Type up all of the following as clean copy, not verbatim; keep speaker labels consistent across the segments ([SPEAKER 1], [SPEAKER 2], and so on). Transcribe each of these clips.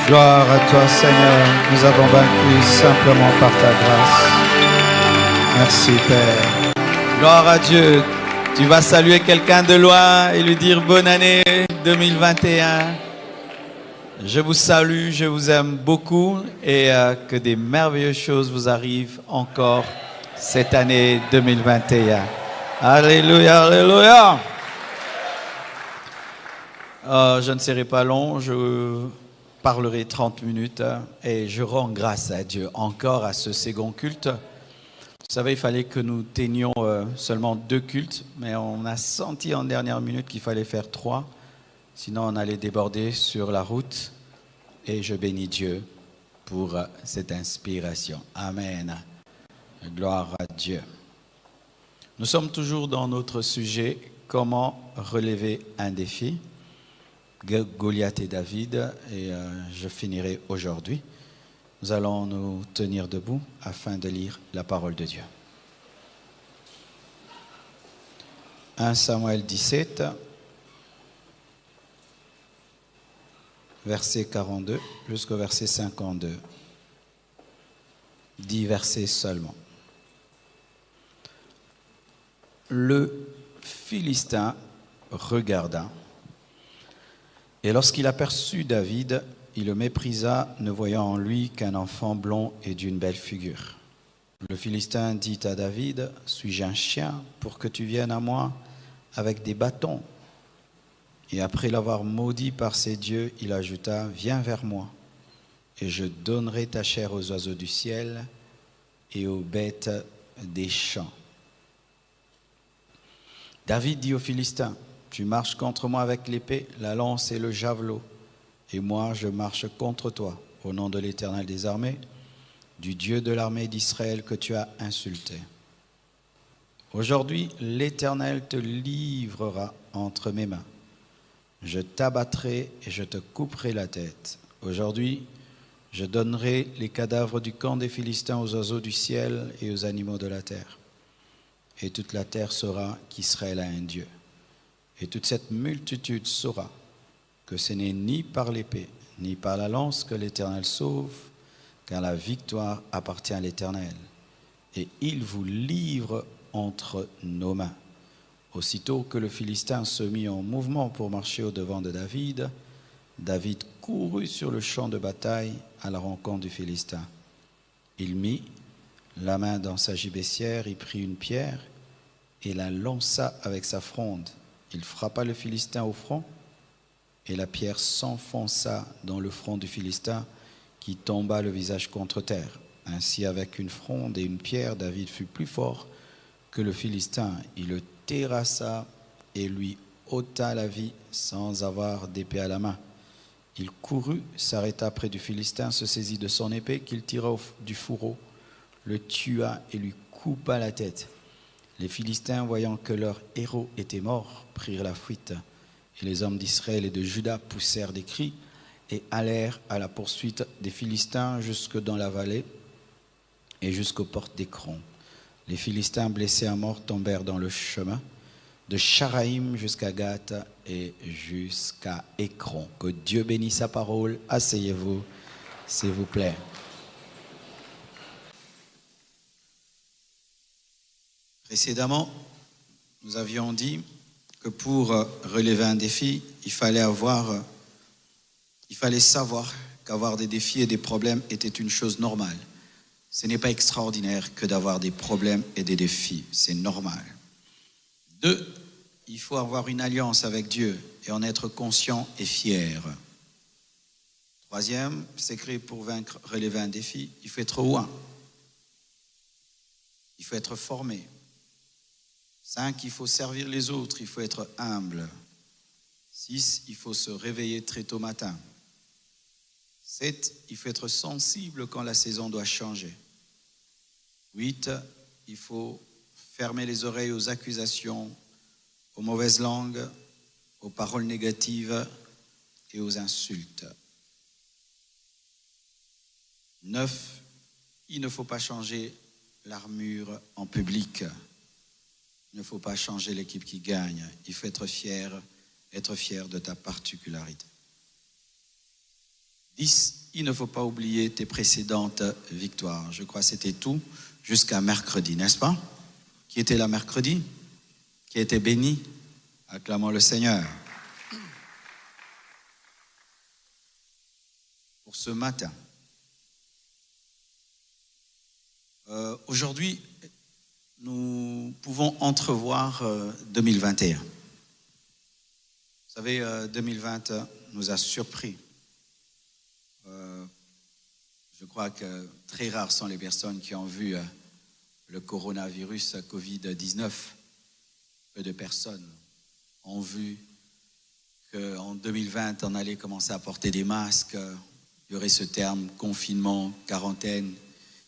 [SPEAKER 1] Gloire à toi, Seigneur. Nous avons vaincu simplement par ta grâce. Merci, Père. Gloire à Dieu. Tu vas saluer quelqu'un de loin et lui dire bonne année 2021. Je vous salue, je vous aime beaucoup et que des merveilleuses choses vous arrivent encore cette année 2021. Alléluia, alléluia. Je ne serai pas long, je parlerai 30 minutes et je rends grâce à Dieu encore à ce second culte. Vous savez, il fallait que nous tenions seulement 2 cultes, mais on a senti en dernière minute qu'il fallait faire 3, sinon on allait déborder sur la route. Et je bénis Dieu pour cette inspiration. Amen. Gloire à Dieu. Nous sommes toujours dans notre sujet, comment relever un défi. Goliath et David, et je finirai aujourd'hui. Nous allons nous tenir debout afin de lire la parole de Dieu. 1 Samuel 17, verset 42 jusqu'au verset 52. 10 versets seulement. Le Philistin regarda, et lorsqu'il aperçut David, il le méprisa, ne voyant en lui qu'un enfant blond et d'une belle figure. Le Philistin dit à David, « Suis-je un chien pour que tu viennes à moi avec des bâtons ?» Et après l'avoir maudit par ses dieux, il ajouta, « Viens vers moi, et je donnerai ta chair aux oiseaux du ciel et aux bêtes des champs. » David dit aux Philistins, « Tu marches contre moi avec l'épée, la lance et le javelot, et moi je marche contre toi, au nom de l'Éternel des armées, du Dieu de l'armée d'Israël que tu as insulté. Aujourd'hui, l'Éternel te livrera entre mes mains. Je t'abattrai et je te couperai la tête. Aujourd'hui, je donnerai les cadavres du camp des Philistins aux oiseaux du ciel et aux animaux de la terre. Et toute la terre saura qu'Israël a un Dieu. Et toute cette multitude saura que ce n'est ni par l'épée, ni par la lance que l'Éternel sauve, car la victoire appartient à l'Éternel. Et il vous livre entre nos mains. » Aussitôt que le Philistin se mit en mouvement pour marcher au-devant de David, David courut sur le champ de bataille à la rencontre du Philistin. Il mit la main dans sa gibecière, il prit une pierre et la lança avec sa fronde. Il frappa le Philistin au front et la pierre s'enfonça dans le front du Philistin qui tomba le visage contre terre. Ainsi, avec une fronde et une pierre, David fut plus fort que le Philistin. Il le terrassa et lui ôta la vie sans avoir d'épée à la main. Il courut, s'arrêta près du Philistin, se saisit de son épée qu'il tira du fourreau, le tua et lui coupa la tête. Les Philistins, voyant que leur héros était mort, prirent la fuite. Et les hommes d'Israël et de Juda poussèrent des cris et allèrent à la poursuite des Philistins jusque dans la vallée et jusqu'aux portes d'Écron. Les Philistins blessés à mort tombèrent dans le chemin de Charaïm jusqu'à Gath et jusqu'à Écron. Que Dieu bénisse sa parole. Asseyez-vous, s'il vous plaît. Précédemment, nous avions dit que pour relever un défi, il fallait savoir qu'avoir des défis et des problèmes était une chose normale. Ce n'est pas extraordinaire que d'avoir des problèmes et des défis, c'est normal. 2, il faut avoir une alliance avec Dieu et en être conscient et fier. 3e, c'est créé pour relever un défi, il faut être oint. Il faut être formé. 5, il faut servir les autres, il faut être humble. 6, il faut se réveiller très tôt matin. 7, il faut être sensible quand la saison doit changer. 8, il faut fermer les oreilles aux accusations, aux mauvaises langues, aux paroles négatives et aux insultes. 9, il ne faut pas changer l'armure en public. Il ne faut pas changer l'équipe qui gagne. Il faut être fier de ta particularité. 10. Il ne faut pas oublier tes précédentes victoires. Je crois que c'était tout jusqu'à mercredi, n'est-ce pas? Qui était là mercredi? Qui était béni? Acclamons le Seigneur. Pour ce matin. Aujourd'hui, nous pouvons entrevoir 2021. Vous savez, 2020 nous a surpris. Je crois que très rares sont les personnes qui ont vu le coronavirus Covid-19. Peu de personnes ont vu qu'en 2020, on allait commencer à porter des masques. Il y aurait ce terme confinement, quarantaine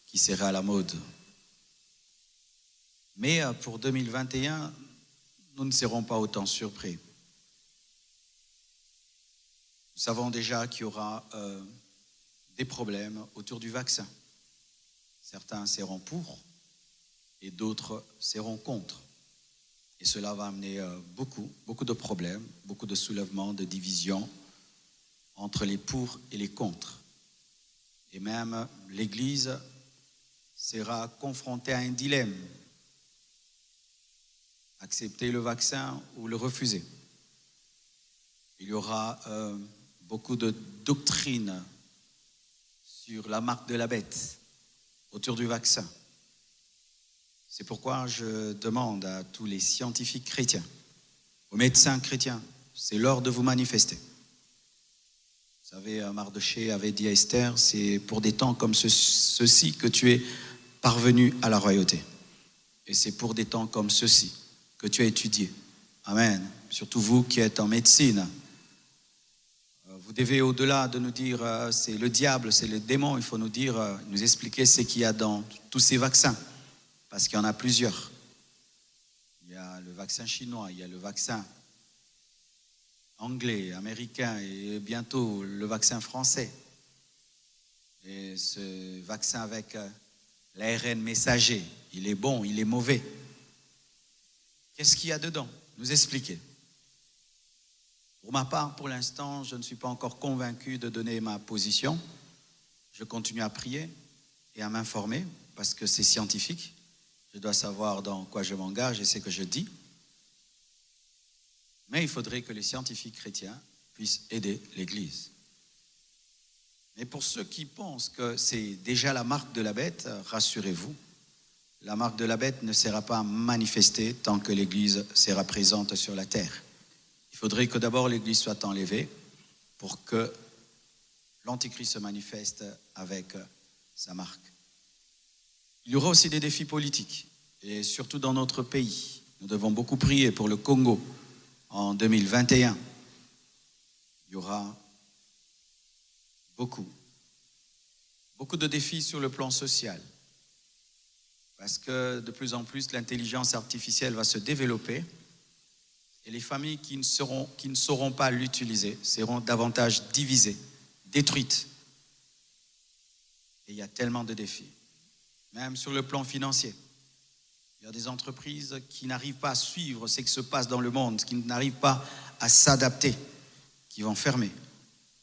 [SPEAKER 1] qui serait à la mode. Mais pour 2021, nous ne serons pas autant surpris. Nous savons déjà qu'il y aura des problèmes autour du vaccin. Certains seront pour et d'autres seront contre. Et cela va amener beaucoup de problèmes, beaucoup de soulèvements, de divisions entre les pour et les contre. Et même l'Église sera confrontée à un dilemme. Accepter le vaccin ou le refuser. Il y aura beaucoup de doctrines sur la marque de la bête autour du vaccin. C'est pourquoi je demande à tous les scientifiques chrétiens, aux médecins chrétiens, c'est l'heure de vous manifester. Vous savez, Mardochée avait dit à Esther, c'est pour des temps comme ceci que tu es parvenu à la royauté. Et c'est pour des temps comme ceci que tu as étudié. Amen. Surtout vous qui êtes en médecine. Vous devez, au-delà de nous dire c'est le diable, c'est le démon, il faut nous dire, nous expliquer ce qu'il y a dans tous ces vaccins. Parce qu'il y en a plusieurs. Il y a le vaccin chinois, il y a le vaccin anglais, américain et bientôt le vaccin français. Et ce vaccin avec l'ARN messager, il est bon, il est mauvais. Qu'est-ce qu'il y a dedans? Nous expliquer. Pour ma part, pour l'instant, je ne suis pas encore convaincu de donner ma position. Je continue à prier et à m'informer parce que c'est scientifique. Je dois savoir dans quoi je m'engage et ce que je dis. Mais il faudrait que les scientifiques chrétiens puissent aider l'Église. Mais pour ceux qui pensent que c'est déjà la marque de la bête, rassurez-vous, la marque de la bête ne sera pas manifestée tant que l'Église sera présente sur la terre. Il faudrait que d'abord l'Église soit enlevée pour que l'Antichrist se manifeste avec sa marque. Il y aura aussi des défis politiques, et surtout dans notre pays. Nous devons beaucoup prier pour le Congo en 2021. Il y aura beaucoup de défis sur le plan social. Parce que de plus en plus, l'intelligence artificielle va se développer et les familles qui ne sauront pas l'utiliser seront davantage divisées, détruites. Et il y a tellement de défis. Même sur le plan financier. Il y a des entreprises qui n'arrivent pas à suivre ce qui se passe dans le monde, qui n'arrivent pas à s'adapter, qui vont fermer,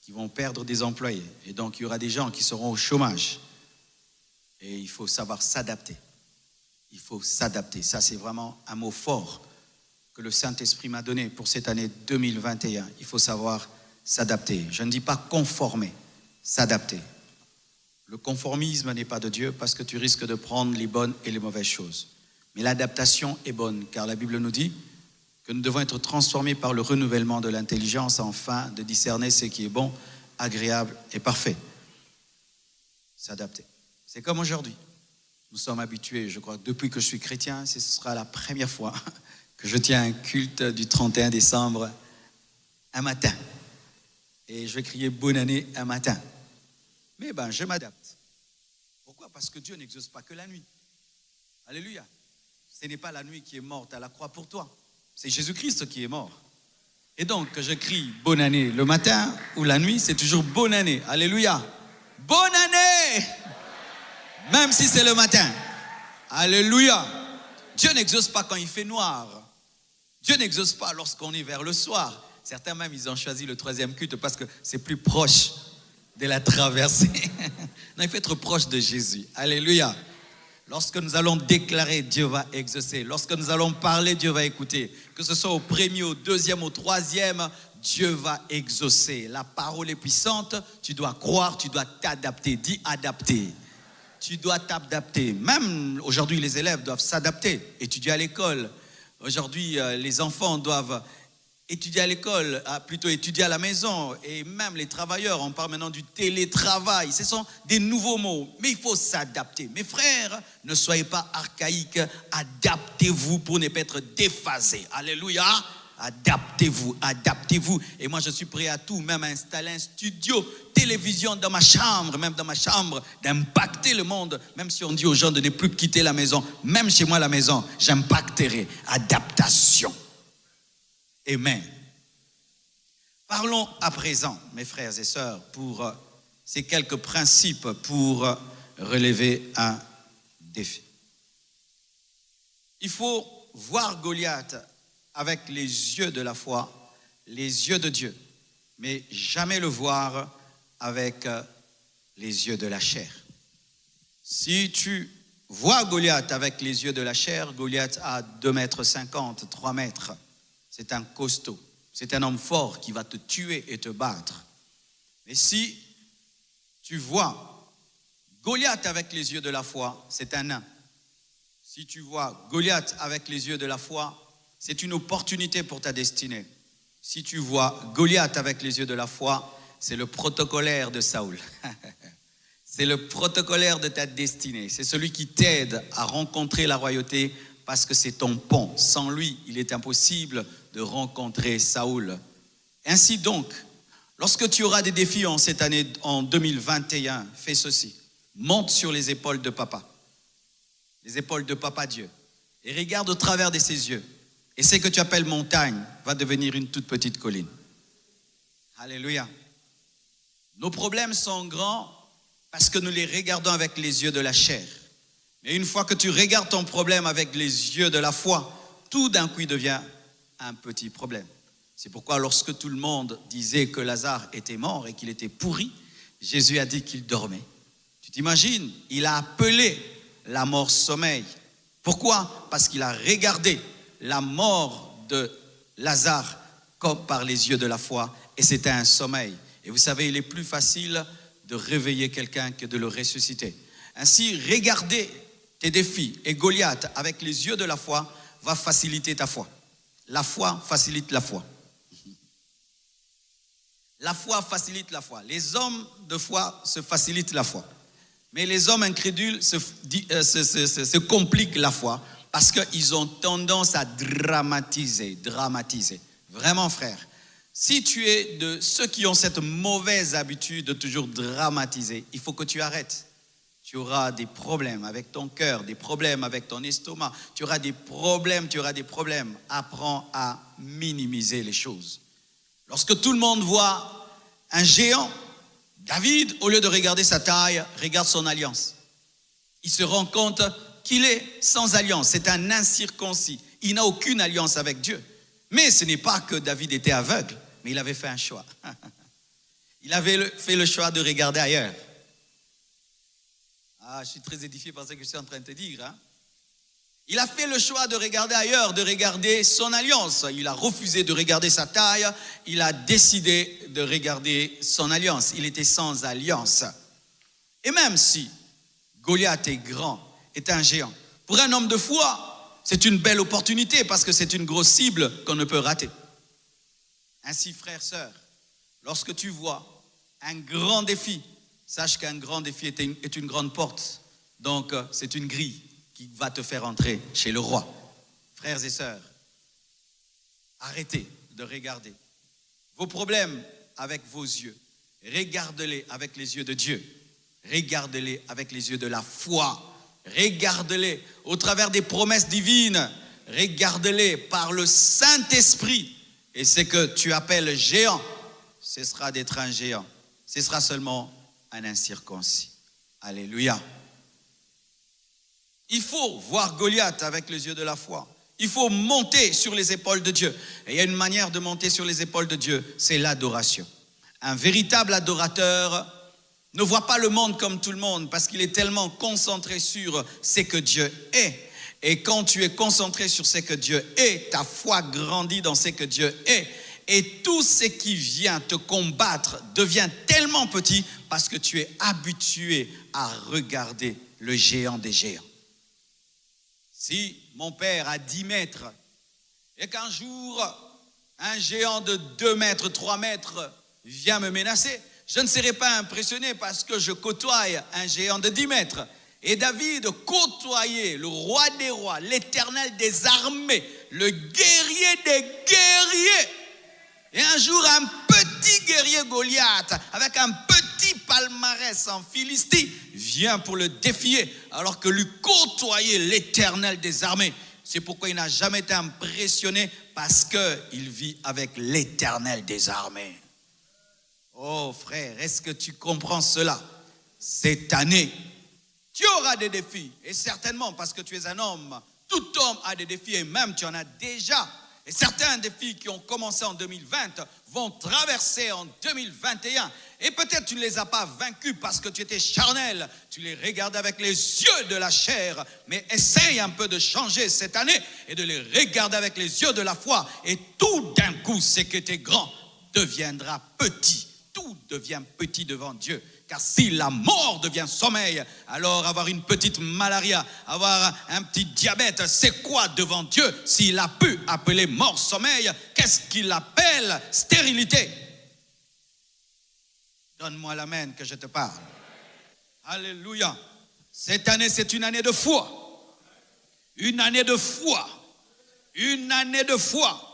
[SPEAKER 1] qui vont perdre des employés. Et donc, il y aura des gens qui seront au chômage. Et il faut savoir s'adapter. Il faut s'adapter. Ça, c'est vraiment un mot fort que le Saint-Esprit m'a donné pour cette année 2021. Il faut savoir s'adapter. Je ne dis pas conformer, s'adapter. Le conformisme n'est pas de Dieu parce que tu risques de prendre les bonnes et les mauvaises choses. Mais l'adaptation est bonne car la Bible nous dit que nous devons être transformés par le renouvellement de l'intelligence afin de discerner ce qui est bon, agréable et parfait. S'adapter. C'est comme aujourd'hui. Nous sommes habitués, je crois, depuis que je suis chrétien, ce sera la première fois que je tiens un culte du 31 décembre un matin. Et je vais crier bonne année un matin. Mais je m'adapte. Pourquoi? Parce que Dieu n'exauce pas que la nuit. Alléluia. Ce n'est pas la nuit qui est morte à la croix pour toi. C'est Jésus-Christ qui est mort. Et donc, que je crie bonne année le matin ou la nuit, c'est toujours bonne année. Alléluia. Bonne année! Même si c'est le matin. Alléluia. Dieu n'exauce pas quand il fait noir. Dieu n'exauce pas lorsqu'on est vers le soir. Certains même, ils ont choisi le 3e culte parce que c'est plus proche. de la traversée. Non, il faut être proche de Jésus. Alléluia. Lorsque nous allons déclarer, Dieu va exaucer. Lorsque nous allons parler, Dieu va écouter. Que ce soit au premier, au deuxième, au troisième, Dieu va exaucer. La parole est puissante. Tu dois croire, tu dois t'adapter. Dis adapter. Tu dois t'adapter. Même aujourd'hui, les élèves doivent s'adapter, étudier à l'école. Aujourd'hui, les enfants doivent étudier à l'école, plutôt étudier à la maison. Et même les travailleurs, on parle maintenant du télétravail. Ce sont des nouveaux mots, mais il faut s'adapter. Mes frères, ne soyez pas archaïques. Adaptez-vous pour ne pas être déphasés. Alléluia. Adaptez-vous, adaptez-vous. Et moi, je suis prêt à tout, même à installer un studio, télévision dans ma chambre, même dans ma chambre, d'impacter le monde. Même si on dit aux gens de ne plus quitter la maison, même chez moi, la maison, j'impacterai. Adaptation. Amen. Parlons à présent, mes frères et sœurs, pour ces quelques principes pour relever un défi. Il faut voir Goliath avec les yeux de la foi, les yeux de Dieu, mais jamais le voir avec les yeux de la chair. Si tu vois Goliath avec les yeux de la chair, Goliath a 2,50 m, 3 mètres. C'est un costaud, c'est un homme fort qui va te tuer et te battre. Mais si tu vois Goliath avec les yeux de la foi, c'est un nain. Si tu vois Goliath avec les yeux de la foi, c'est une opportunité pour ta destinée. Si tu vois Goliath avec les yeux de la foi, c'est le protocolaire de Saül. C'est le protocolaire de ta destinée. C'est celui qui t'aide à rencontrer la royauté parce que c'est ton pont. Sans lui, il est impossible de rencontrer Saül. Ainsi donc, lorsque tu auras des défis en cette année, en 2021, fais ceci. Monte sur les épaules de papa. Les épaules de papa Dieu. Et regarde au travers de ses yeux. Et ce que tu appelles montagne va devenir une toute petite colline. Alléluia. Nos problèmes sont grands parce que nous les regardons avec les yeux de la chair. Mais une fois que tu regardes ton problème avec les yeux de la foi, tout d'un coup il devient un petit problème. C'est pourquoi lorsque tout le monde disait que Lazare était mort et qu'il était pourri, Jésus a dit qu'il dormait. Tu t'imagines, il a appelé la mort sommeil. Pourquoi? Parce qu'il a regardé la mort de Lazare comme par les yeux de la foi et c'était un sommeil. Et vous savez, il est plus facile de réveiller quelqu'un que de le ressusciter. Ainsi, regarder tes défis et Goliath avec les yeux de la foi va faciliter ta foi. La foi facilite la foi. La foi facilite la foi. Les hommes de foi se facilitent la foi. Mais les hommes incrédules se compliquent la foi parce qu'ils ont tendance à dramatiser. Vraiment, frère, si tu es de ceux qui ont cette mauvaise habitude de toujours dramatiser, il faut que tu arrêtes. Tu auras des problèmes avec ton cœur, des problèmes avec ton estomac, tu auras des problèmes. Apprends à minimiser les choses. Lorsque tout le monde voit un géant, David, au lieu de regarder sa taille, regarde son alliance. Il se rend compte qu'il est sans alliance, c'est un incirconcis. Il n'a aucune alliance avec Dieu. Mais ce n'est pas que David était aveugle, mais il avait fait un choix. Il avait fait le choix de regarder ailleurs. Ah, je suis très édifié par ce que je suis en train de te dire. Hein? Il a fait le choix de regarder ailleurs, de regarder son alliance. Il a refusé de regarder sa taille. Il a décidé de regarder son alliance. Il était sans alliance. Et même si Goliath est grand, est un géant, pour un homme de foi, c'est une belle opportunité parce que c'est une grosse cible qu'on ne peut rater. Ainsi, frères, sœurs, lorsque tu vois un grand défi, sache qu'un grand défi est une grande porte. Donc, c'est une grille qui va te faire entrer chez le roi. Frères et sœurs, arrêtez de regarder vos problèmes avec vos yeux. Regarde-les avec les yeux de Dieu. Regarde-les avec les yeux de la foi. Regarde-les au travers des promesses divines. Regarde-les par le Saint-Esprit. Et ce que tu appelles géant, ce sera d'être un géant. Ce sera seulement un incirconcis. Alléluia. Il faut voir Goliath avec les yeux de la foi. Il faut monter sur les épaules de Dieu. Et il y a une manière de monter sur les épaules de Dieu, c'est l'adoration. Un véritable adorateur ne voit pas le monde comme tout le monde parce qu'il est tellement concentré sur ce que Dieu est. Et quand tu es concentré sur ce que Dieu est, ta foi grandit dans ce que Dieu est. Et tout ce qui vient te combattre devient tellement petit parce que tu es habitué à regarder le géant des géants. Si mon père a 10 mètres et qu'un jour, un géant de 2 mètres, 3 mètres vient me menacer, je ne serai pas impressionné parce que je côtoie un géant de 10 mètres. Et David côtoyait le roi des rois, l'Éternel des armées, le guerrier des guerriers. Et un jour, un petit guerrier Goliath, avec un petit palmarès en Philistie, vient pour le défier, alors que lui côtoyait l'Éternel des armées. C'est pourquoi il n'a jamais été impressionné, parce qu'il vit avec l'Éternel des armées. Oh frère, est-ce que tu comprends cela? Cette année, tu auras des défis, et certainement parce que tu es un homme, tout homme a des défis, et même tu en as déjà. Et certains défis qui ont commencé en 2020 vont traverser en 2021. Et peut-être tu ne les as pas vaincus parce que tu étais charnel. Tu les regardais avec les yeux de la chair. Mais essaye un peu de changer cette année et de les regarder avec les yeux de la foi. Et tout d'un coup, ce qui était grand deviendra petit. Tout devient petit devant Dieu. Car si la mort devient sommeil, alors avoir une petite malaria, avoir un petit diabète, c'est quoi devant Dieu? S'il a pu appeler mort sommeil, qu'est-ce qu'il appelle stérilité? Donne-moi l'amen que je te parle. Alléluia. Cette année, c'est une année de foi. Une année de foi. Une année de foi.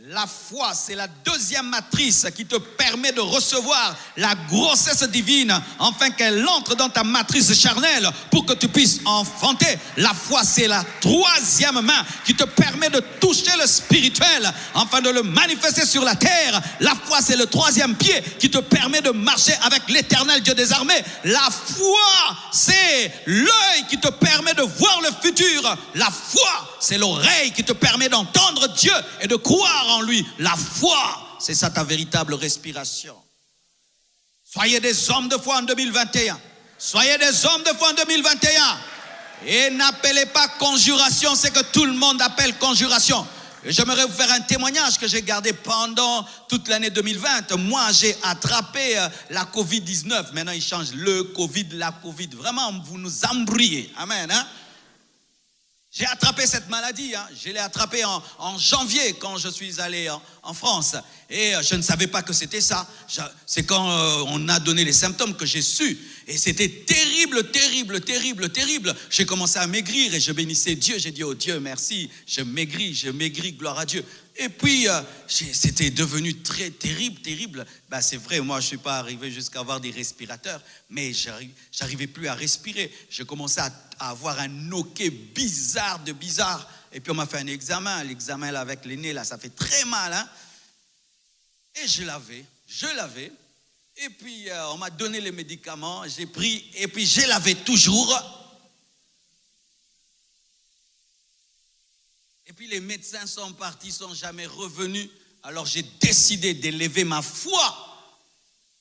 [SPEAKER 1] La foi, c'est la deuxième matrice qui te permet de recevoir la grossesse divine afin qu'elle entre dans ta matrice charnelle pour que tu puisses enfanter. La foi, c'est la troisième main qui te permet de toucher le spirituel afin de le manifester sur la terre. La foi, c'est le troisième pied qui te permet de marcher avec l'Éternel Dieu des armées. La foi, c'est l'œil qui te permet de voir le futur. La foi, c'est l'oreille qui te permet d'entendre Dieu et de croire en lui. La foi, c'est ça ta véritable respiration. Soyez des hommes de foi en 2021. Soyez des hommes de foi en 2021. Et n'appelez pas conjuration ce que tout le monde appelle conjuration. Et j'aimerais vous faire un témoignage que j'ai gardé pendant toute l'année 2020. Moi, j'ai attrapé la Covid-19. Maintenant, ils changent le Covid, la Covid. Vraiment, vous nous embrouillez. Amen, hein? J'ai attrapé cette maladie, je l'ai attrapée en janvier quand je suis allé en France. Et je ne savais pas que c'était ça. C'est quand on a donné les symptômes que j'ai su. Et c'était terrible, terrible, terrible, terrible. J'ai commencé à maigrir et je bénissais Dieu. J'ai dit, oh Dieu, merci, je maigris, gloire à Dieu. Et puis, c'était devenu très terrible, terrible. Ben, c'est vrai, moi, je ne suis pas arrivé jusqu'à avoir des respirateurs, mais j'arrivais plus à respirer. Je commençais à avoir un hoquet bizarre. Et puis, on m'a fait un examen. L'examen là, avec les nez, là, ça fait très mal. Hein? Et je l'avais. Et puis, on m'a donné les médicaments. J'ai pris, et puis, je l'avais toujours. Et puis les médecins sont partis, sont jamais revenus. Alors j'ai décidé d'élever ma foi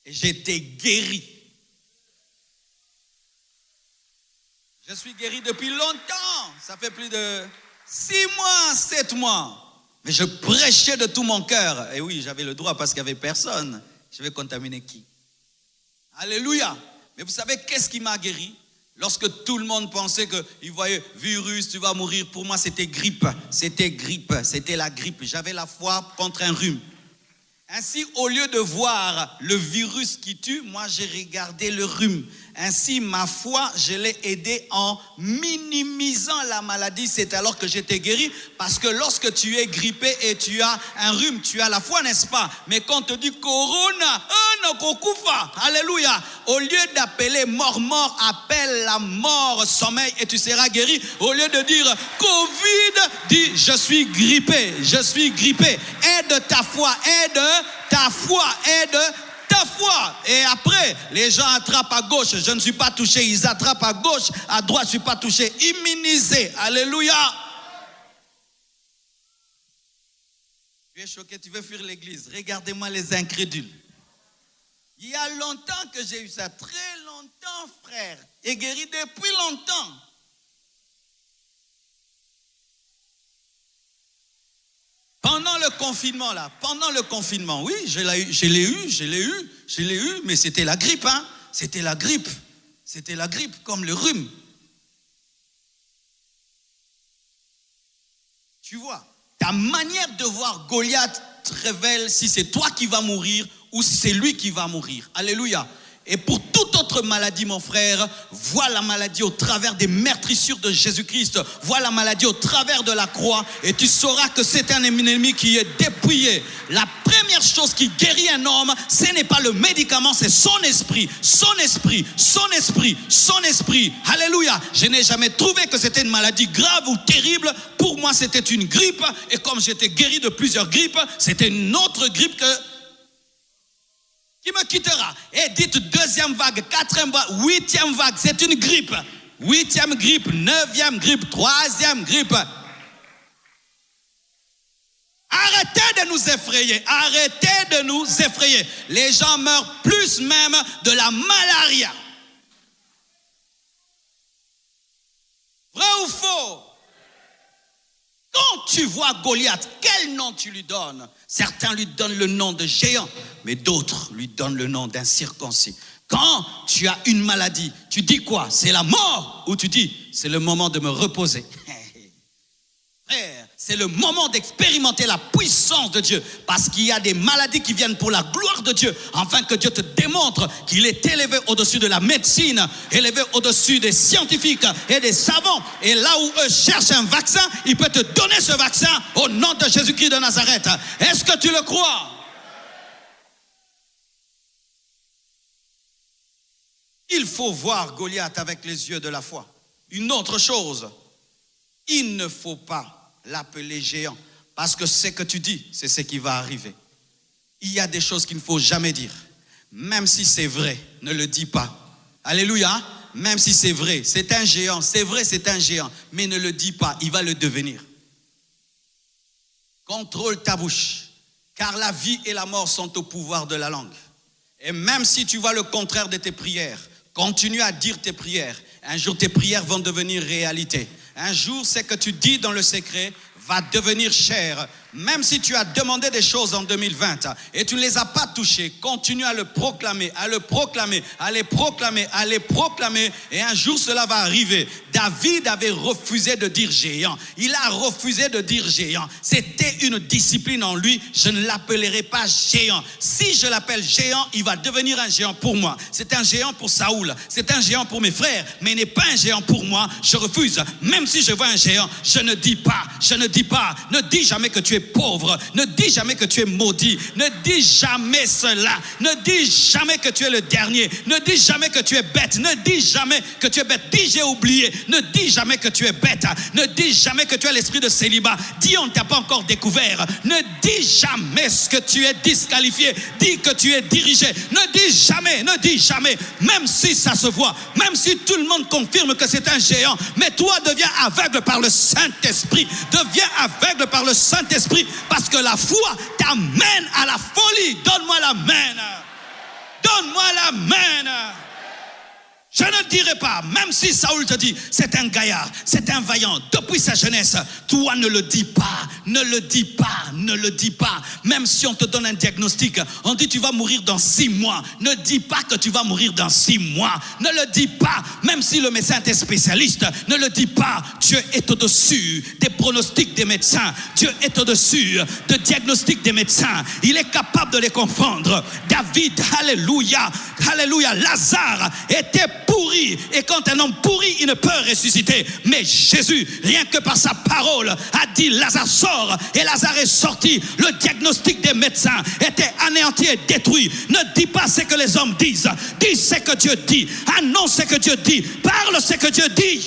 [SPEAKER 1] et j'ai été guéri. Je suis guéri depuis longtemps. Ça fait plus de 6 mois, 7 mois. Mais je prêchais de tout mon cœur. Et oui, j'avais le droit parce qu'il n'y avait personne. Je vais contaminer qui? Alléluia. Mais vous savez qu'est-ce qui m'a guéri? Lorsque tout le monde pensait qu'il voyait virus, tu vas mourir. Pour moi, c'était grippe. C'était la grippe. J'avais la foi contre un rhume. Ainsi, au lieu de voir le virus qui tue, moi, j'ai regardé le rhume. Ainsi, ma foi, je l'ai aidé en minimisant la maladie. C'est alors que j'étais guéri. Parce que lorsque tu es grippé et tu as un rhume, tu as la foi, n'est-ce pas? Mais quand on te dit Corona, alléluia. Au lieu d'appeler mort, appelle la mort sommeil et tu seras guéri. Au lieu de dire Covid, dis je suis grippé. Aide ta foi, aide ta foi. Et après, les gens attrapent à gauche, je ne suis pas touché. Ils attrapent à gauche, à droite, je ne suis pas touché. Immunisé. Alléluia. Tu es choqué, tu veux fuir l'église. Regardez-moi les incrédules. Il y a longtemps que j'ai eu ça, très longtemps, frère, et guéri depuis longtemps. Pendant le confinement, oui, je l'ai eu, mais c'était la grippe, hein. C'était la grippe, comme le rhume. Tu vois, ta manière de voir Goliath te révèle si c'est toi qui vas mourir ou si c'est lui qui va mourir. Alléluia. Et pour toute autre maladie, mon frère, vois la maladie au travers des meurtrissures de Jésus-Christ. Vois la maladie au travers de la croix et tu sauras que c'est un ennemi qui est dépouillé. La première chose qui guérit un homme, ce n'est pas le médicament, c'est son esprit. Son esprit. Alléluia. Je n'ai jamais trouvé que c'était une maladie grave ou terrible. Pour moi, c'était une grippe. Et comme j'étais guéri de plusieurs grippes, c'était une autre grippe qui me quittera. Et dites deuxième vague, quatrième vague, huitième vague, c'est une grippe. Huitième grippe, neuvième grippe, troisième grippe. Arrêtez de nous effrayer. Les gens meurent plus même de la malaria. Vrai ou faux? Quand tu vois Goliath, quel nom tu lui donnes? Certains lui donnent le nom de géant, mais d'autres lui donnent le nom d'incirconcis. Quand tu as une maladie, tu dis quoi? C'est la mort? Ou tu dis, c'est le moment de me reposer? Frère, c'est le moment d'expérimenter la puissance de Dieu. Parce qu'il y a des maladies qui viennent pour la gloire de Dieu. Afin que Dieu te démontre qu'il est élevé au-dessus de la médecine, élevé au-dessus des scientifiques et des savants. Et là où eux cherchent un vaccin, il peut te donner ce vaccin au nom de Jésus-Christ de Nazareth. Est-ce que tu le crois? Il faut voir Goliath avec les yeux de la foi. Une autre chose, il ne faut pas l'appeler géant, parce que ce que tu dis, c'est ce qui va arriver. Il y a des choses qu'il ne faut jamais dire. Même si c'est vrai, ne le dis pas. Alléluia. Même si c'est vrai, c'est un géant. C'est vrai, c'est un géant. Mais ne le dis pas, il va le devenir. Contrôle ta bouche, car la vie et la mort sont au pouvoir de la langue. Et même si tu vois le contraire de tes prières, continue à dire tes prières. Un jour, tes prières vont devenir réalité. Un jour, ce que tu dis dans le secret va devenir chair. Même si tu as demandé des choses en 2020 et tu ne les as pas touchées, continue à le proclamer, à le proclamer, à les proclamer, à les proclamer. Et un jour, cela va arriver. David avait refusé de dire géant. Il a refusé de dire géant. C'était une discipline en lui. Je ne l'appellerai pas géant. Si je l'appelle géant, il va devenir un géant pour moi. C'est un géant pour Saoul. C'est un géant pour mes frères. Mais il n'est pas un géant pour moi. Je refuse. Même si je vois un géant, je ne dis pas. Ne dis jamais que tu es pauvre. Ne dis jamais que tu es maudit. Ne dis jamais cela. Ne dis jamais que tu es le dernier. Ne dis jamais que tu es bête. Ne dis jamais que tu es bête. Dis j'ai oublié. Ne dis jamais que tu es bête. Ne dis jamais que tu as l'esprit de célibat. Dis on ne t'a pas encore découvert. Ne dis jamais ce que tu es disqualifié. Dis que tu es dirigé. Ne dis jamais. Même si ça se voit. Même si tout le monde confirme que c'est un géant. Mais toi deviens aveugle par le Saint-Esprit. Deviens aveugle par le Saint-Esprit. Parce que la foi t'amène à la folie. Donne-moi l'amen. Donne-moi l'amen. Je ne dirai pas, même si Saoul te dit, c'est un gaillard, c'est un vaillant, depuis sa jeunesse, toi ne le dis pas, ne le dis pas. Même si on te donne un diagnostic, on dit tu vas mourir dans 6 mois, ne dis pas que tu vas mourir dans 6 mois, ne le dis pas, même si le médecin est spécialiste, ne le dis pas. Dieu est au-dessus des pronostics des médecins, Dieu est au-dessus des diagnostics des médecins, il est capable de les confondre. David, alléluia, Lazare était pourri, et quand un homme pourri, il ne peut ressusciter. Mais Jésus, rien que par sa parole, a dit Lazare sort, et Lazare est sorti. Le diagnostic des médecins était anéanti et détruit. Ne dis pas ce que les hommes disent, dis ce que Dieu dit, annonce ce que Dieu dit, parle ce que Dieu dit.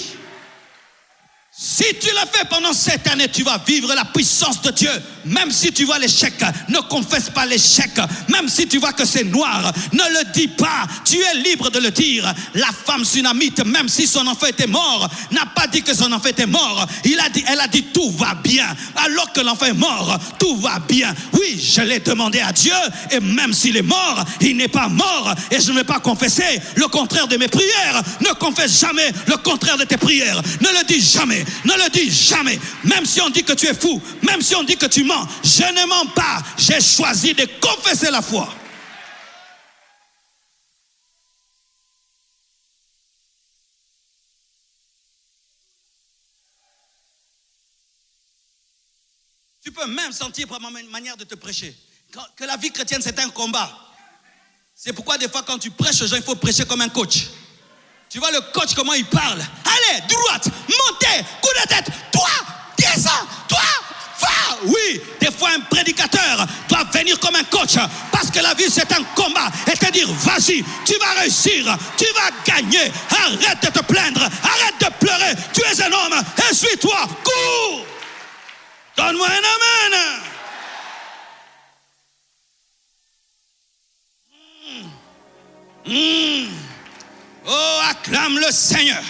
[SPEAKER 1] Si tu le fais pendant cette année, tu vas vivre la puissance de Dieu.
[SPEAKER 2] même si tu vois l'échec, ne confesse pas l'échec. Même si tu vois que c'est noir, ne le dis pas. Tu es libre de le dire. La femme sunamite, même si son enfant était mort, n'a pas dit que son enfant était mort. Elle a dit tout va bien. Alors que l'enfant est mort, tout va bien. Oui, je l'ai demandé à Dieu, et même s'il est mort, il n'est pas mort. Et je ne vais pas confesser le contraire de mes prières. Ne confesse jamais le contraire de tes prières. Ne le dis jamais. Ne le dis jamais. Même si on dit que tu es fou, même si on dit que tu mens, je ne mens pas. J'ai choisi de confesser la foi. Tu peux même sentir par ma manière de te prêcher que la vie chrétienne c'est un combat. C'est pourquoi des fois quand tu prêches aux gens, il faut prêcher comme un coach. Tu vois le coach comment il parle. Allez, droite, montez, coup de tête, toi, descends, toi, va. Oui, des fois un prédicateur doit venir comme un coach parce que la vie c'est un combat et te dire vas-y, tu vas réussir, tu vas gagner. Arrête de te plaindre, arrête de pleurer. Tu es un homme, essuie-toi, cours. Donne-moi un amen. Oh, acclame le Seigneur.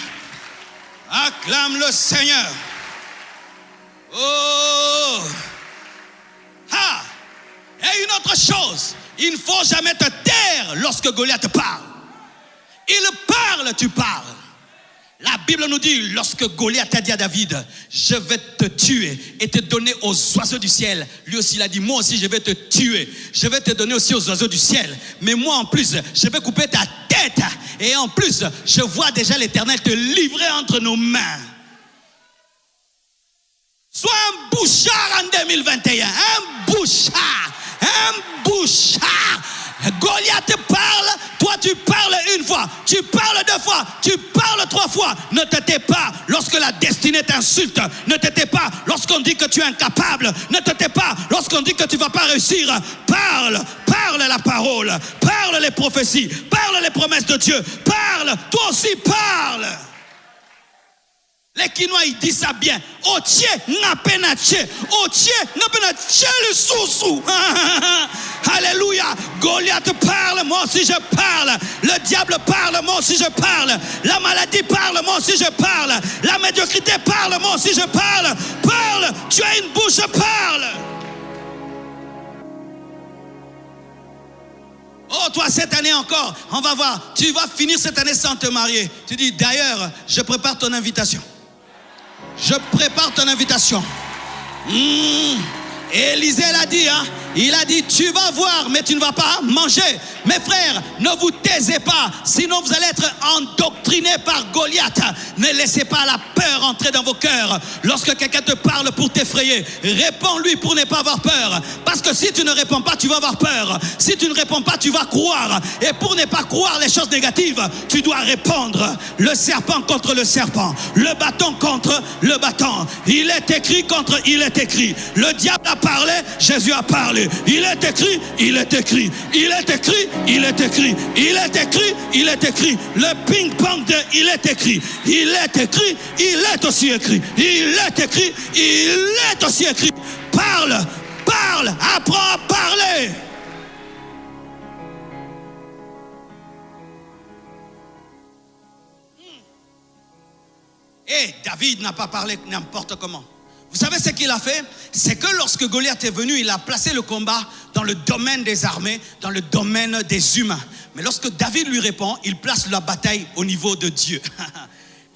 [SPEAKER 2] Acclame le Seigneur. Oh. Ah. Et une autre chose, il ne faut jamais te taire lorsque Goliath parle. Il parle, tu parles. La Bible nous dit, lorsque Goliath a dit à David, je vais te tuer et te donner aux oiseaux du ciel. Lui aussi, il a dit, moi aussi, je vais te tuer. Je vais te donner aussi aux oiseaux du ciel. Mais moi, en plus, je vais couper ta tête. Et en plus, je vois déjà l'Éternel te livrer entre nos mains. Sois un bouchard en 2021. Un bouchard. Un bouchard. Goliath parle, toi tu parles une fois, tu parles deux fois, tu parles trois fois. Ne te tais pas lorsque la destinée t'insulte. Ne te tais pas lorsqu'on dit que tu es incapable. Ne te tais pas lorsqu'on dit que tu ne vas pas réussir. Parle, parle la parole, parle les prophéties, parle les promesses de Dieu. Parle, toi aussi parle. Les Quinois, ils disent ça bien. Otie napenache. Otie napenache le sous-sous. Alléluia. Goliath parle, moi aussi je parle. Le diable parle, moi aussi je parle. La maladie parle, moi aussi je parle. La médiocrité parle, moi aussi je parle. Parle, tu as une bouche, parle. Oh, toi, cette année encore, on va voir. Tu vas finir cette année sans te marier. Tu dis, d'ailleurs, je prépare ton invitation. Je prépare ton invitation. Élisée l'a dit, hein? Il a dit, tu vas voir, mais tu ne vas pas manger. Mes frères, ne vous taisez pas, sinon vous allez être endoctrinés par Goliath. Ne laissez pas la peur entrer dans vos cœurs. Lorsque quelqu'un te parle pour t'effrayer, réponds-lui pour ne pas avoir peur. Parce que si tu ne réponds pas, tu vas avoir peur. Si tu ne réponds pas, tu vas croire. Et pour ne pas croire les choses négatives, tu dois répondre. Le serpent contre le serpent. Le bâton contre le bâton. Il est écrit contre il est écrit. Le diable a parlé, Jésus a parlé. Il est écrit, il est écrit. Il est écrit, il est écrit. Il est écrit, il est écrit. Le ping-pong de il est écrit. Il est écrit, il est aussi écrit. Il est écrit, il est aussi écrit. Parle, parle, apprends à parler. Et David n'a pas parlé n'importe comment. Vous savez ce qu'il a fait? C'est que lorsque Goliath est venu, il a placé le combat dans le domaine des armées, dans le domaine des humains. Mais lorsque David lui répond, il place la bataille au niveau de Dieu.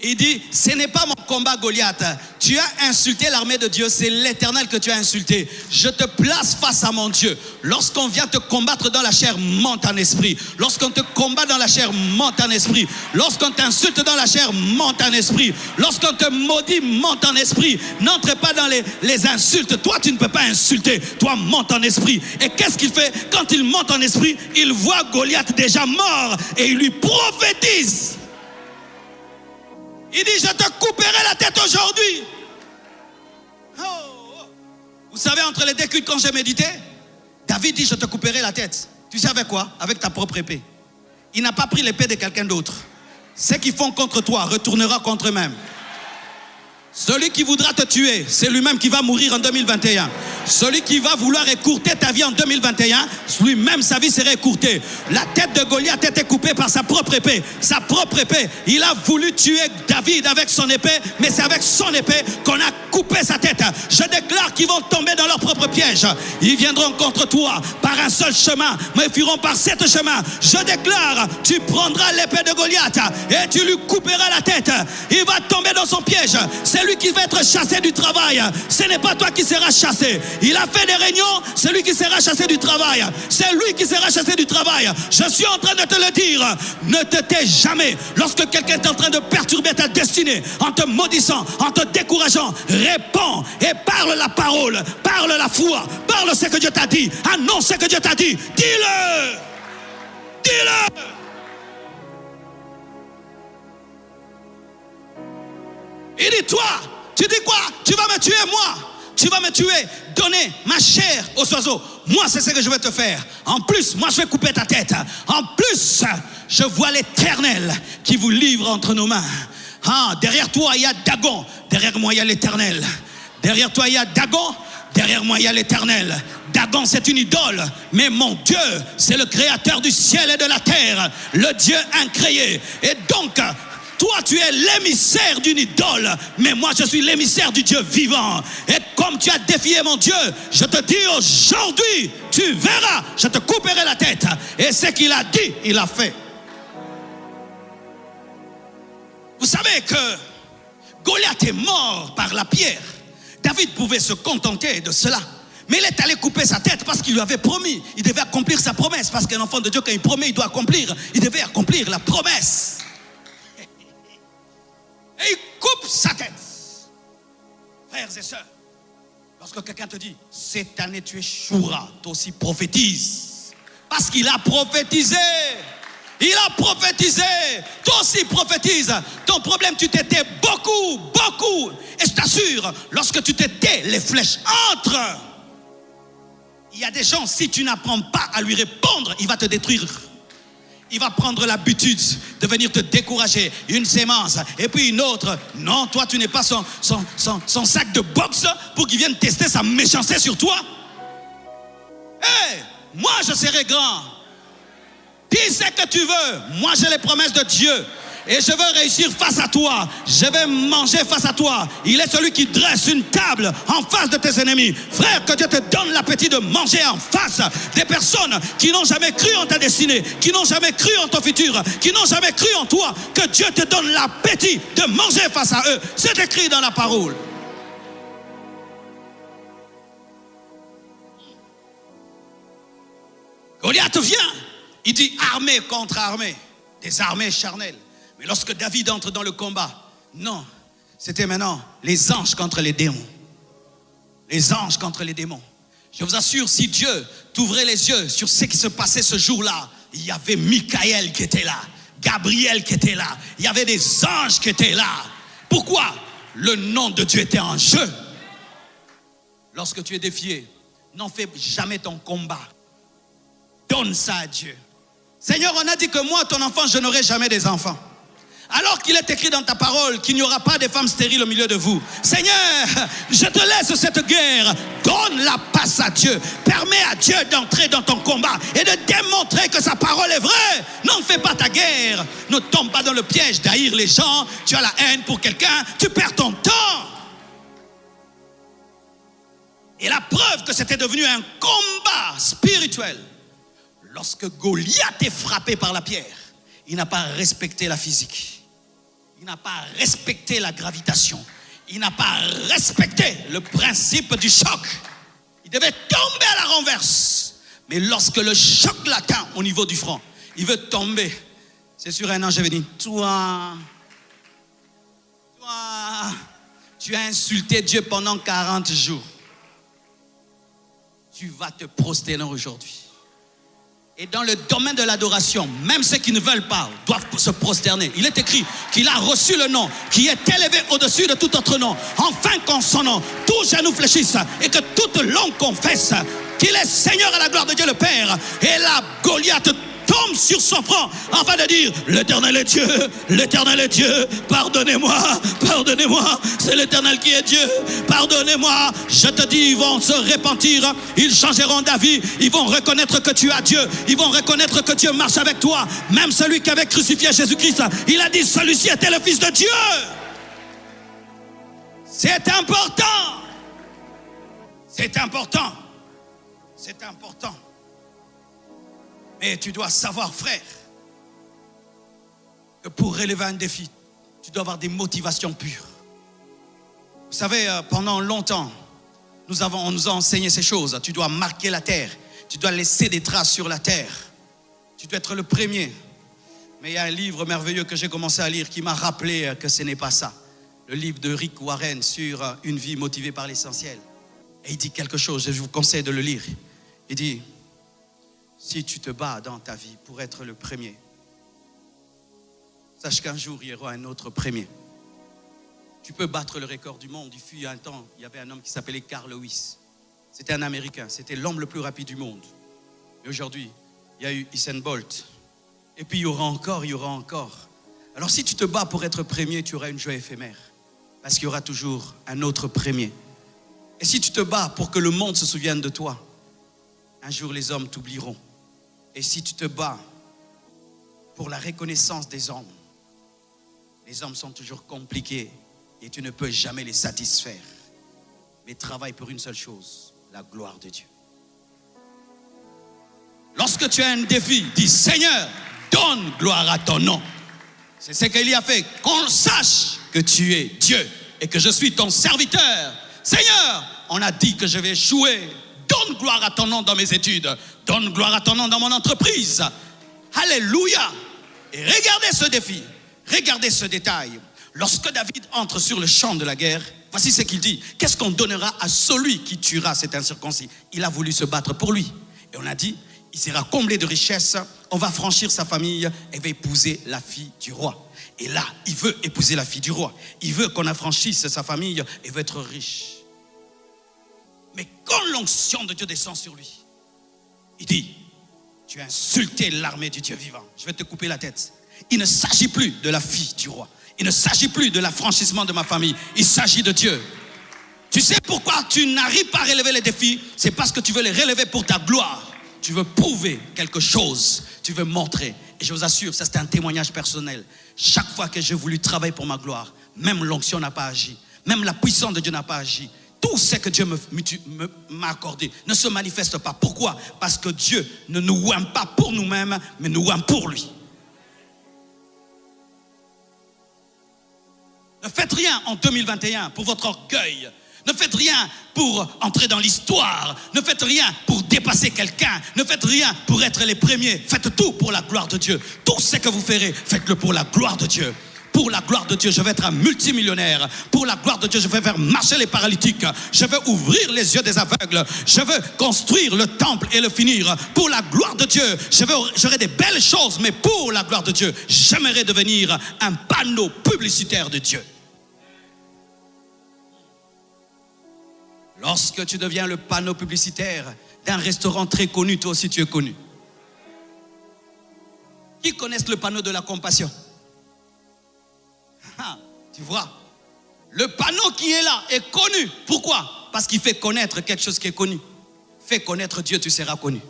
[SPEAKER 2] Il dit, ce n'est pas mon combat Goliath. Tu as insulté l'armée de Dieu, c'est l'Éternel que tu as insulté. Je te place face à mon Dieu. Lorsqu'on vient te combattre dans la chair, monte en esprit. Lorsqu'on te combat dans la chair, monte en esprit. Lorsqu'on t'insulte dans la chair, monte en esprit. Lorsqu'on te maudit, monte en esprit. N'entre pas dans les insultes. Toi, tu ne peux pas insulter. Toi, monte en esprit. Et qu'est-ce qu'il fait? Quand il monte en esprit, il voit Goliath déjà mort et il lui prophétise. Il dit, je te couperai la tête aujourd'hui. Oh. Vous savez, entre les deux cultes, quand j'ai médité, David dit, je te couperai la tête. Tu sais avec quoi? Avec ta propre épée. Il n'a pas pris l'épée de quelqu'un d'autre. Ce qu'ils font contre toi retournera contre eux-mêmes. Celui qui voudra te tuer, c'est lui-même qui va mourir en 2021. Celui qui va vouloir écourter ta vie en 2021, lui-même sa vie serait écourtée. La tête de Goliath était coupée par sa propre épée. Sa propre épée. Il a voulu tuer David avec son épée, mais c'est avec son épée qu'on a coupé sa tête. Je déclare qu'ils vont tomber dans leur propre piège. Ils viendront contre toi par un seul chemin, mais ils fuiront par 7 chemins. Je déclare, tu prendras l'épée de Goliath et tu lui couperas la tête. Il va tomber dans son piège. C'est lui qui va être chassé du travail. Ce n'est pas toi qui seras chassé. Il a fait des réunions, c'est lui qui sera chassé du travail. C'est lui qui sera chassé du travail. Je suis en train de te le dire. Ne te tais jamais. Lorsque quelqu'un est en train de perturber ta destinée, en te maudissant, en te décourageant, réponds et parle la parole, parle la foi, parle ce que Dieu t'a dit, annonce ce que Dieu t'a dit. Dis-le. Dis-le. Il dit, toi, tu dis quoi? Tu vas me tuer, moi. Tu vas me tuer, donner ma chair aux oiseaux. Moi, c'est ce que je vais te faire. En plus, moi, je vais couper ta tête. En plus, je vois l'Éternel qui vous livre entre nos mains. Ah, derrière toi, il y a Dagon. Derrière moi, il y a l'Éternel. Derrière toi, il y a Dagon. Derrière moi, il y a l'Éternel. Dagon, c'est une idole. Mais mon Dieu, c'est le créateur du ciel et de la terre. Le Dieu incréé. Et donc, toi, tu es l'émissaire d'une idole, mais moi, je suis l'émissaire du Dieu vivant. Et comme tu as défié mon Dieu, je te dis aujourd'hui, tu verras, je te couperai la tête. Et ce qu'il a dit, il a fait. Vous savez que Goliath est mort par la pierre. David pouvait se contenter de cela. Mais il est allé couper sa tête parce qu'il lui avait promis. Il devait accomplir sa promesse. Parce qu'un enfant de Dieu, quand il promet, il doit accomplir. Il devait accomplir la promesse. Et il coupe sa tête. Frères et sœurs, lorsque quelqu'un te dit, cette année tu échoueras, toi aussi prophétise. Parce qu'il a prophétisé. Il a prophétisé. Toi aussi prophétise. Ton problème, tu t'étais beaucoup, beaucoup. Et je t'assure, lorsque tu t'étais, les flèches entrent. Il y a des gens, si tu n'apprends pas à lui répondre, il va te détruire. Il va prendre l'habitude de venir te décourager. Une sémence et puis une autre. Non, toi tu n'es pas son sac de boxe pour qu'il vienne tester sa méchanceté sur toi. Hey, moi je serai grand. Dis ce que tu veux. Moi j'ai les promesses de Dieu. Et je veux réussir face à toi. Je vais manger face à toi. Il est celui qui dresse une table en face de tes ennemis. Frère, que Dieu te donne l'appétit de manger en face des personnes qui n'ont jamais cru en ta destinée, qui n'ont jamais cru en ton futur, qui n'ont jamais cru en toi. Que Dieu te donne l'appétit de manger face à eux. C'est écrit dans la parole. Goliath vient. Il dit armée contre armée. Des armées charnelles. Mais lorsque David entre dans le combat, non, c'était maintenant les anges contre les démons. Les anges contre les démons. Je vous assure, si Dieu t'ouvrait les yeux sur ce qui se passait ce jour-là, il y avait Michael qui était là, Gabriel qui était là, il y avait des anges qui étaient là. Pourquoi? Le nom de Dieu était en jeu. Lorsque tu es défié, n'en fais jamais ton combat. Donne ça à Dieu. Seigneur, on a dit que moi, ton enfant, je n'aurai jamais des enfants. Alors qu'il est écrit dans ta parole qu'il n'y aura pas de femmes stériles au milieu de vous. Seigneur, je te laisse cette guerre. Donne la passe à Dieu. Permets à Dieu d'entrer dans ton combat et de démontrer que sa parole est vraie. N'en fais pas ta guerre. Ne tombe pas dans le piège d'haïr les gens. Tu as la haine pour quelqu'un. Tu perds ton temps. Et la preuve que c'était devenu un combat spirituel. Lorsque Goliath est frappé par la pierre, il n'a pas respecté la physique. Il n'a pas respecté la gravitation. Il n'a pas respecté le principe du choc. Il devait tomber à la renverse. Mais lorsque le choc l'atteint au niveau du front, il veut tomber. C'est sur un ange venu. Toi, tu as insulté Dieu pendant 40 jours. Tu vas te prosterner aujourd'hui. Et dans le domaine de l'adoration, même ceux qui ne veulent pas doivent se prosterner. Il est écrit qu'il a reçu le nom qui est élevé au-dessus de tout autre nom. Enfin qu'en son nom, tout genou fléchisse et que toute langue confesse qu'il est Seigneur à la gloire de Dieu le Père. Et là, Goliath tombe sur son front afin de dire, l'Éternel est Dieu, pardonnez-moi, c'est l'Éternel qui est Dieu, pardonnez-moi. Je te dis, ils vont se repentir, ils changeront d'avis, ils vont reconnaître que tu as Dieu, ils vont reconnaître que Dieu marche avec toi. Même celui qui avait crucifié Jésus-Christ, il a dit, celui-ci était le Fils de Dieu. C'est important. C'est important. C'est important. Mais tu dois savoir, frère, que pour relever un défi, tu dois avoir des motivations pures. Vous savez, pendant longtemps, on nous a enseigné ces choses. Tu dois marquer la terre. Tu dois laisser des traces sur la terre. Tu dois être le premier. Mais il y a un livre merveilleux que j'ai commencé à lire qui m'a rappelé que ce n'est pas ça. Le livre de Rick Warren sur une vie motivée par l'essentiel. Et il dit quelque chose, je vous conseille de le lire. Il dit, si tu te bats dans ta vie pour être le premier, sache qu'un jour il y aura un autre premier. Tu peux battre le record du monde. Il fut un temps, il y avait un homme qui s'appelait Carl Lewis. C'était un Américain, c'était l'homme le plus rapide du monde. Et aujourd'hui, il y a eu Usain Bolt. Et puis il y aura encore. Alors si tu te bats pour être premier, tu auras une joie éphémère. Parce qu'il y aura toujours un autre premier. Et si tu te bats pour que le monde se souvienne de toi, un jour les hommes t'oublieront. Et si tu te bats pour la reconnaissance des hommes, les hommes sont toujours compliqués et tu ne peux jamais les satisfaire. Mais travaille pour une seule chose, la gloire de Dieu. Lorsque tu as un défi, dis Seigneur, donne gloire à ton nom. C'est ce qu'il y a fait, qu'on sache que tu es Dieu et que je suis ton serviteur. Seigneur, on a dit que je vais échouer. Donne gloire à ton nom dans mes études. Donne gloire à ton nom dans mon entreprise. Alléluia. Et regardez ce défi. Regardez ce détail. Lorsque David entre sur le champ de la guerre, voici ce qu'il dit. Qu'est-ce qu'on donnera à celui qui tuera cet incirconcis? Il a voulu se battre pour lui. Et on a dit, il sera comblé de richesses. On va franchir sa famille et va épouser la fille du roi. Et là, il veut épouser la fille du roi. Il veut qu'on affranchisse sa famille et veut être riche. Mais quand l'onction de Dieu descend sur lui, il dit, tu as insulté l'armée du Dieu vivant. Je vais te couper la tête. Il ne s'agit plus de la fille du roi. Il ne s'agit plus de l'affranchissement de ma famille. Il s'agit de Dieu. Tu sais pourquoi tu n'arrives pas à relever les défis? C'est parce que tu veux les relever pour ta gloire. Tu veux prouver quelque chose. Tu veux montrer. Et je vous assure, ça c'est un témoignage personnel. Chaque fois que j'ai voulu travailler pour ma gloire, même l'onction n'a pas agi. Même la puissance de Dieu n'a pas agi. Tout ce que Dieu m'a accordé ne se manifeste pas. Pourquoi? Parce que Dieu ne nous aime pas pour nous-mêmes, mais nous aime pour lui. Ne faites rien en 2021 pour votre orgueil. Ne faites rien pour entrer dans l'histoire. Ne faites rien pour dépasser quelqu'un. Ne faites rien pour être les premiers. Faites tout pour la gloire de Dieu. Tout ce que vous ferez, faites-le pour la gloire de Dieu. Pour la gloire de Dieu, je vais être un multimillionnaire. Pour la gloire de Dieu, je vais faire marcher les paralytiques. Je vais ouvrir les yeux des aveugles. Je veux construire le temple et le finir. Pour la gloire de Dieu, j'aurai des belles choses. Mais pour la gloire de Dieu, j'aimerais devenir un panneau publicitaire de Dieu. Lorsque tu deviens le panneau publicitaire d'un restaurant très connu, toi aussi tu es connu. Qui connaissent le panneau de la compassion? Tu vois, le panneau qui est là est connu. Pourquoi? Parce qu'il fait connaître quelque chose qui est connu. Fais connaître Dieu, tu seras connu.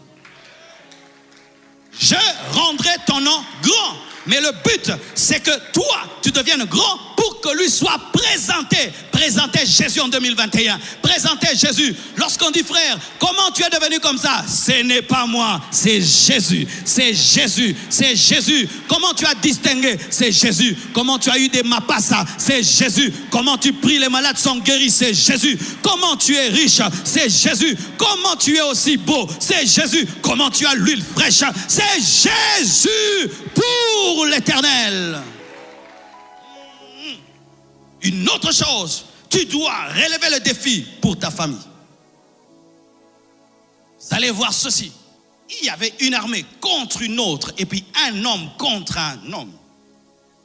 [SPEAKER 2] Je rendrai ton nom grand. Mais le but, c'est que toi, tu deviennes grand pour que lui soit présenté. Présentez Jésus en 2021. Présentez Jésus. Lorsqu'on dit frère, comment tu es devenu comme ça? Ce n'est pas moi, c'est Jésus. C'est Jésus. C'est Jésus. Comment tu as distingué? C'est Jésus. Comment tu as eu des mapassa? C'est Jésus. Comment tu pries, les malades sont guéris? C'est Jésus. Comment tu es riche? C'est Jésus. Comment tu es aussi beau? C'est Jésus. Comment tu as l'huile fraîche? C'est Jésus pour l'Éternel. Une autre chose, tu dois relever le défi pour ta famille. Vous allez voir ceci. Il y avait une armée contre une autre et puis un homme contre un homme.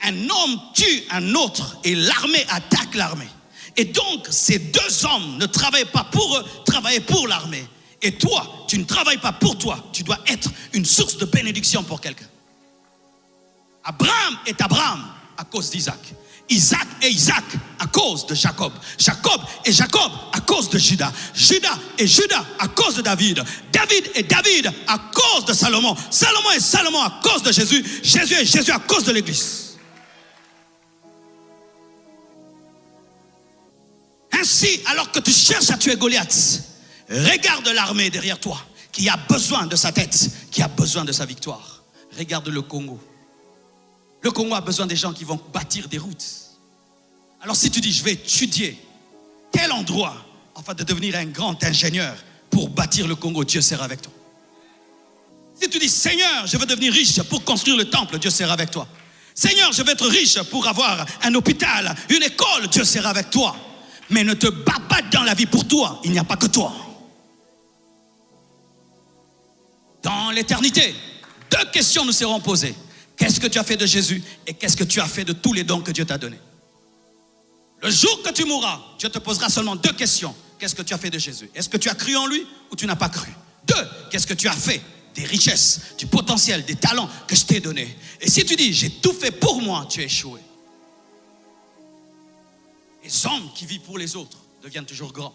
[SPEAKER 2] Un homme tue un autre et l'armée attaque l'armée. Et donc ces deux hommes ne travaillaient pas pour eux, travaillaient pour l'armée. Et toi, tu ne travailles pas pour toi. Tu dois être une source de bénédiction pour quelqu'un. Abraham est Abraham à cause d'Isaac. Isaac est Isaac à cause de Jacob. Jacob est Jacob à cause de Judas. Judas est Judas à cause de David. David est David à cause de Salomon. Salomon est Salomon à cause de Jésus. Jésus est Jésus à cause de l'Église. Ainsi, alors que tu cherches à tuer Goliath, regarde l'armée derrière toi qui a besoin de sa tête, qui a besoin de sa victoire. Regarde le Congo. Le Congo a besoin des gens qui vont bâtir des routes. Alors si tu dis, je vais étudier tel endroit afin de devenir un grand ingénieur pour bâtir le Congo, Dieu sera avec toi. Si tu dis, Seigneur, je veux devenir riche pour construire le temple, Dieu sera avec toi. Seigneur, je veux être riche pour avoir un hôpital, une école, Dieu sera avec toi. Mais ne te bats pas dans la vie pour toi, il n'y a pas que toi. Dans l'éternité, 2 questions nous seront posées. Qu'est-ce que tu as fait de Jésus et qu'est-ce que tu as fait de tous les dons que Dieu t'a donnés? Le jour que tu mourras, Dieu te posera seulement 2 questions. Qu'est-ce que tu as fait de Jésus? Est-ce que tu as cru en lui ou tu n'as pas cru? 2, qu'est-ce que tu as fait des richesses, du potentiel, des talents que je t'ai donnés? Et si tu dis, j'ai tout fait pour moi, tu as échoué. Les hommes qui vivent pour les autres deviennent toujours grands.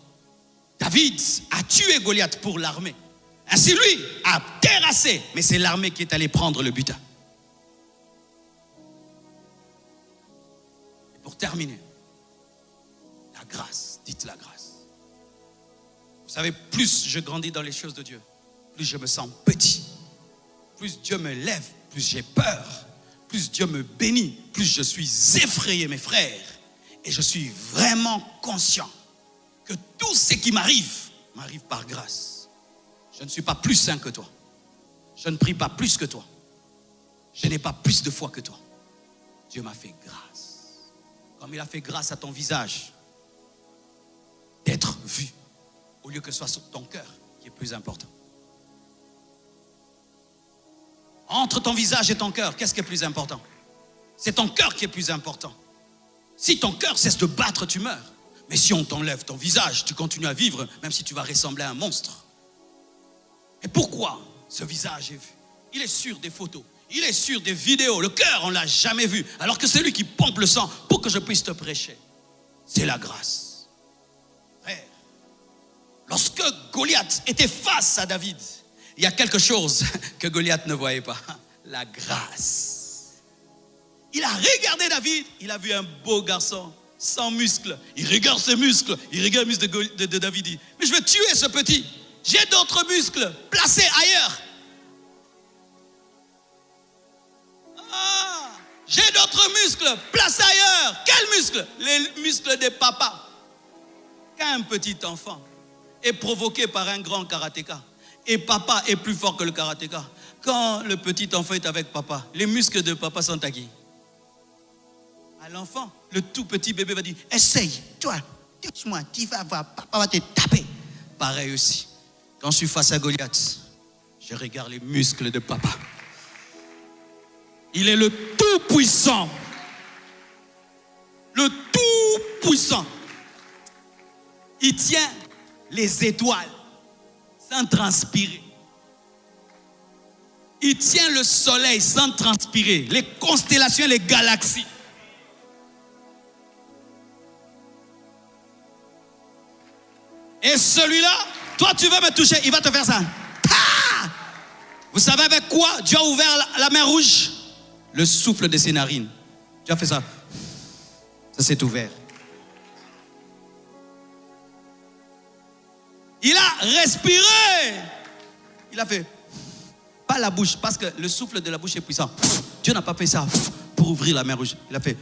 [SPEAKER 2] David a tué Goliath pour l'armée. Ainsi lui a terrassé, mais c'est l'armée qui est allée prendre le butin. Pour terminer, la grâce, dites la grâce. Vous savez, plus je grandis dans les choses de Dieu, plus je me sens petit. Plus Dieu me lève, plus j'ai peur. Plus Dieu me bénit, plus je suis effrayé, mes frères. Et je suis vraiment conscient que tout ce qui m'arrive par grâce. Je ne suis pas plus saint que toi. Je ne prie pas plus que toi. Je n'ai pas plus de foi que toi. Dieu m'a fait grâce. Comme il a fait grâce à ton visage, d'être vu, au lieu que ce soit sur ton cœur qui est plus important. Entre ton visage et ton cœur, qu'est-ce qui est plus important? C'est ton cœur qui est plus important. Si ton cœur cesse de battre, tu meurs. Mais si on t'enlève ton visage, tu continues à vivre, même si tu vas ressembler à un monstre. Et pourquoi ce visage est vu? Il est sur des photos. Il est sur des vidéos. Le cœur, on ne l'a jamais vu. Alors que c'est lui qui pompe le sang pour que je puisse te prêcher. C'est la grâce. Frère, lorsque Goliath était face à David, il y a quelque chose que Goliath ne voyait pas. La grâce. Il a regardé David. Il a vu un beau garçon sans muscles. Il regarde ses muscles. Il regarde les muscles de David. Il dit, mais je vais tuer ce petit. J'ai d'autres muscles placés ailleurs. J'ai d'autres muscles placés ailleurs. Quels muscles? Les muscles des papas. Qu'un petit enfant est provoqué par un grand karatéka et papa est plus fort que le karatéka, quand le petit enfant est avec papa, les muscles de papa sont à qui? À l'enfant. Le tout petit bébé va dire, essaye, toi, touche-moi, tu vas voir, papa va te taper. Pareil aussi, quand je suis face à Goliath, je regarde les muscles de papa. Il est le tout-puissant. Le tout-puissant. Il tient les étoiles sans transpirer. Il tient le soleil sans transpirer. Les constellations, les galaxies. Et celui-là, toi tu veux me toucher, il va te faire ça. Ah! Vous savez avec quoi Dieu a ouvert la mer Rouge? Le souffle de ses narines. Dieu a fait ça. Ça s'est ouvert. Il a respiré. Il a fait. Pas la bouche, parce que le souffle de la bouche est puissant. Dieu n'a pas fait ça pour ouvrir la mer Rouge. Il a fait.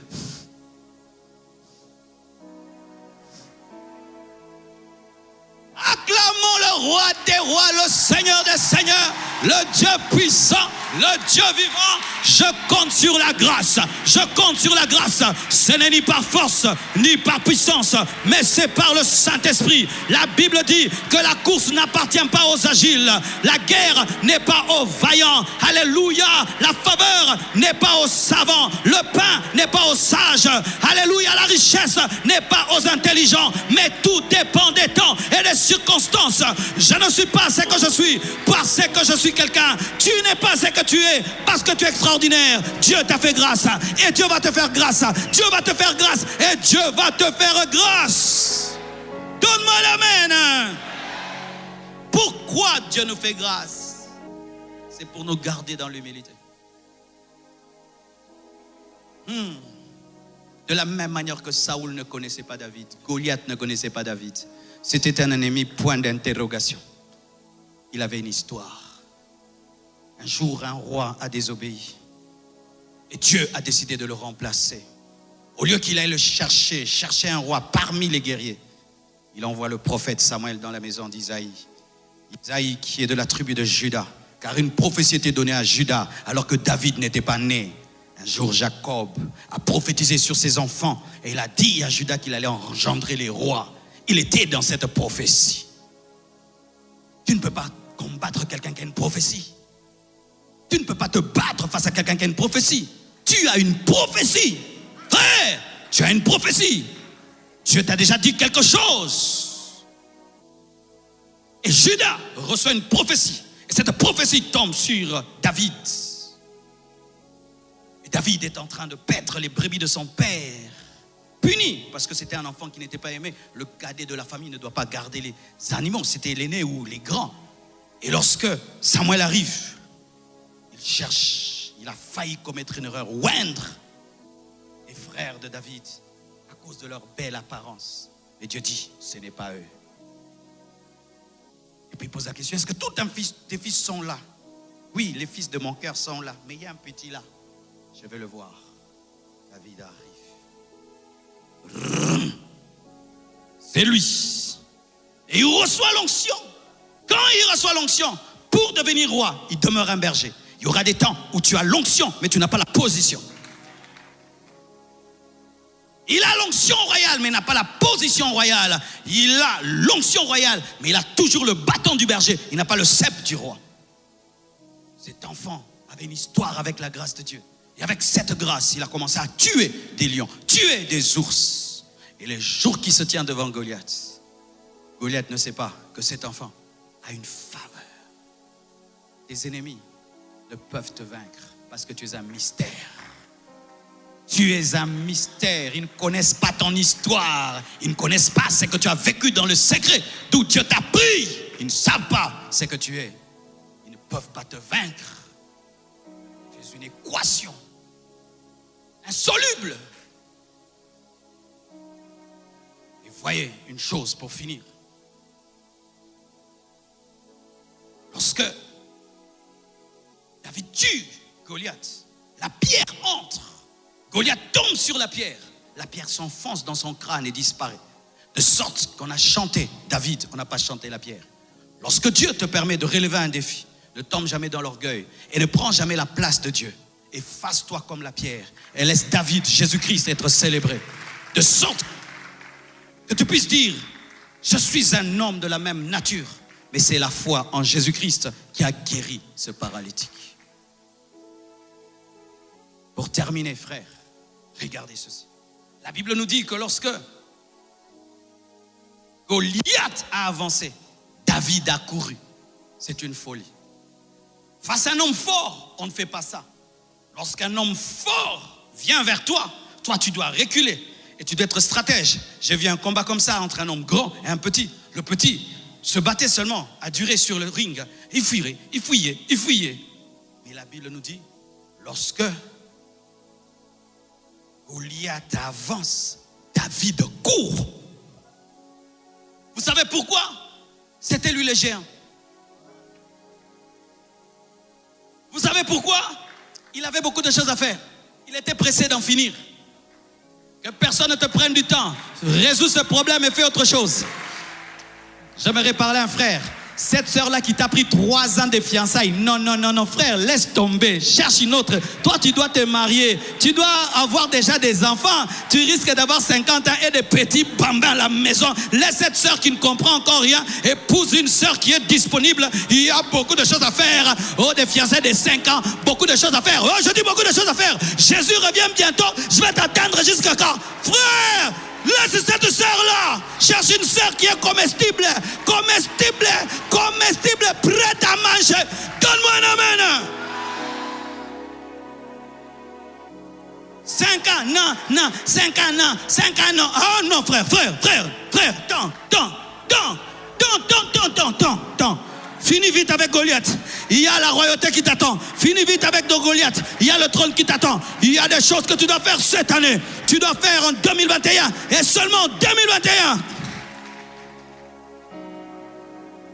[SPEAKER 2] Acclamons le roi des rois, le Seigneur des seigneurs, le Dieu puissant, le Dieu vivant. Je compte sur la grâce. Je compte sur la grâce. Ce n'est ni par force, ni par puissance, mais c'est par le Saint-Esprit. La Bible dit que la course n'appartient pas aux agiles. La guerre n'est pas aux vaillants. Alléluia. La faveur n'est pas aux savants. Le pain n'est pas aux aux sages. Alléluia, la richesse n'est pas aux intelligents, mais tout dépend des temps et des circonstances. Je ne suis pas ce que je suis parce que je suis quelqu'un. Tu n'es pas ce que tu es parce que tu es extraordinaire. Dieu t'a fait grâce et Dieu va te faire grâce. Dieu va te faire grâce et Dieu va te faire grâce. Donne-moi l'amen. Pourquoi Dieu nous fait grâce? C'est pour nous garder dans l'humilité. De la même manière que Saoul ne connaissait pas David, Goliath ne connaissait pas David. C'était un ennemi, point d'interrogation. Il avait une histoire. Un jour, un roi a désobéi. Et Dieu a décidé de le remplacer. Au lieu qu'il aille le chercher un roi parmi les guerriers, il envoie le prophète Samuel dans la maison d'Isaïe. Isaïe qui est de la tribu de Juda. Car une prophétie était donnée à Juda alors que David n'était pas né. Un jour, Jacob a prophétisé sur ses enfants et il a dit à Juda qu'il allait engendrer les rois. Il était dans cette prophétie. Tu ne peux pas combattre quelqu'un qui a une prophétie. Tu ne peux pas te battre face à quelqu'un qui a une prophétie. Tu as une prophétie. Frère, tu as une prophétie. Dieu t'a déjà dit quelque chose. Et Juda reçoit une prophétie. Et cette prophétie tombe sur David. David est en train de paître les brebis de son père, puni parce que c'était un enfant qui n'était pas aimé. Le cadet de la famille ne doit pas garder les animaux, c'était l'aîné ou les grands. Et lorsque Samuel arrive, il cherche, il a failli commettre une erreur, oindre les frères de David à cause de leur belle apparence. Et Dieu dit, ce n'est pas eux. Et puis il pose la question, est-ce que tous tes fils sont là? Oui, les fils de mon cœur sont là, mais il y a un petit là. Je vais le voir. David arrive. C'est lui. Et il reçoit l'onction. Quand il reçoit l'onction, pour devenir roi, il demeure un berger. Il y aura des temps où tu as l'onction, mais tu n'as pas la position. Il a l'onction royale, mais n'a pas la position royale. Il a l'onction royale, mais il a toujours le bâton du berger. Il n'a pas le sceptre du roi. Cet enfant avait une histoire avec la grâce de Dieu. Et avec cette grâce, il a commencé à tuer des lions, tuer des ours. Et les jours qui se tient devant Goliath, Goliath ne sait pas que cet enfant a une faveur. Tes ennemis ne peuvent te vaincre parce que tu es un mystère. Tu es un mystère. Ils ne connaissent pas ton histoire. Ils ne connaissent pas ce que tu as vécu dans le secret d'où Dieu t'a pris. Ils ne savent pas ce que tu es. Ils ne peuvent pas te vaincre. Tu es une équation insoluble. Et voyez une chose pour finir. Lorsque David tue Goliath, la pierre entre. Goliath tombe sur la pierre s'enfonce dans son crâne et disparaît. De sorte qu'on a chanté David, on n'a pas chanté la pierre. Lorsque Dieu te permet de relever un défi, ne tombe jamais dans l'orgueil et ne prends jamais la place de Dieu. Efface-toi comme la pierre et laisse David, Jésus-Christ, être célébré. De sorte que tu puisses dire, je suis un homme de la même nature, mais c'est la foi en Jésus-Christ qui a guéri ce paralytique. Pour terminer, frère, regardez ceci. La Bible nous dit que lorsque Goliath a avancé, David a couru. C'est une folie. Face à un homme fort, on ne fait pas ça. Lorsqu'un homme fort vient vers toi, toi tu dois reculer et tu dois être stratège. J'ai vu un combat comme ça entre un homme grand et un petit. Le petit se battait seulement à durer sur le ring. Il fuyait. Mais la Bible nous dit, lorsque Goliath avance, David court. Vous savez pourquoi? C'était lui le géant. Vous savez pourquoi? Il avait beaucoup de choses à faire. Il était pressé d'en finir. Que personne ne te prenne du temps. Résous ce problème et fais autre chose. J'aimerais parler à un frère. Cette sœur-là qui t'a pris 3 ans de fiançailles. Non, non, non, non, frère, laisse tomber. Cherche une autre. Toi, tu dois te marier. Tu dois avoir déjà des enfants. Tu risques d'avoir 50 ans et des petits bambins à la maison. Laisse cette sœur qui ne comprend encore rien. Épouse une sœur qui est disponible. Il y a beaucoup de choses à faire. Oh, des fiançailles de 5 ans. Beaucoup de choses à faire. Oh, je dis beaucoup de choses à faire. Jésus revient bientôt. Je vais t'attendre jusqu'à quand? Frère! Laisse cette sœur-là. Cherche une sœur qui est comestible, comestible, comestible, prête à manger. Donne-moi un amen. 5 ans, non, non, 5 ans, non, 5 ans, non. Oh non, frère, temps. Finis vite avec Goliath. Il y a la royauté qui t'attend. Finis vite avec Goliath. Il y a le trône qui t'attend. Il y a des choses que tu dois faire cette année. Tu dois faire en 2021 et seulement en 2021.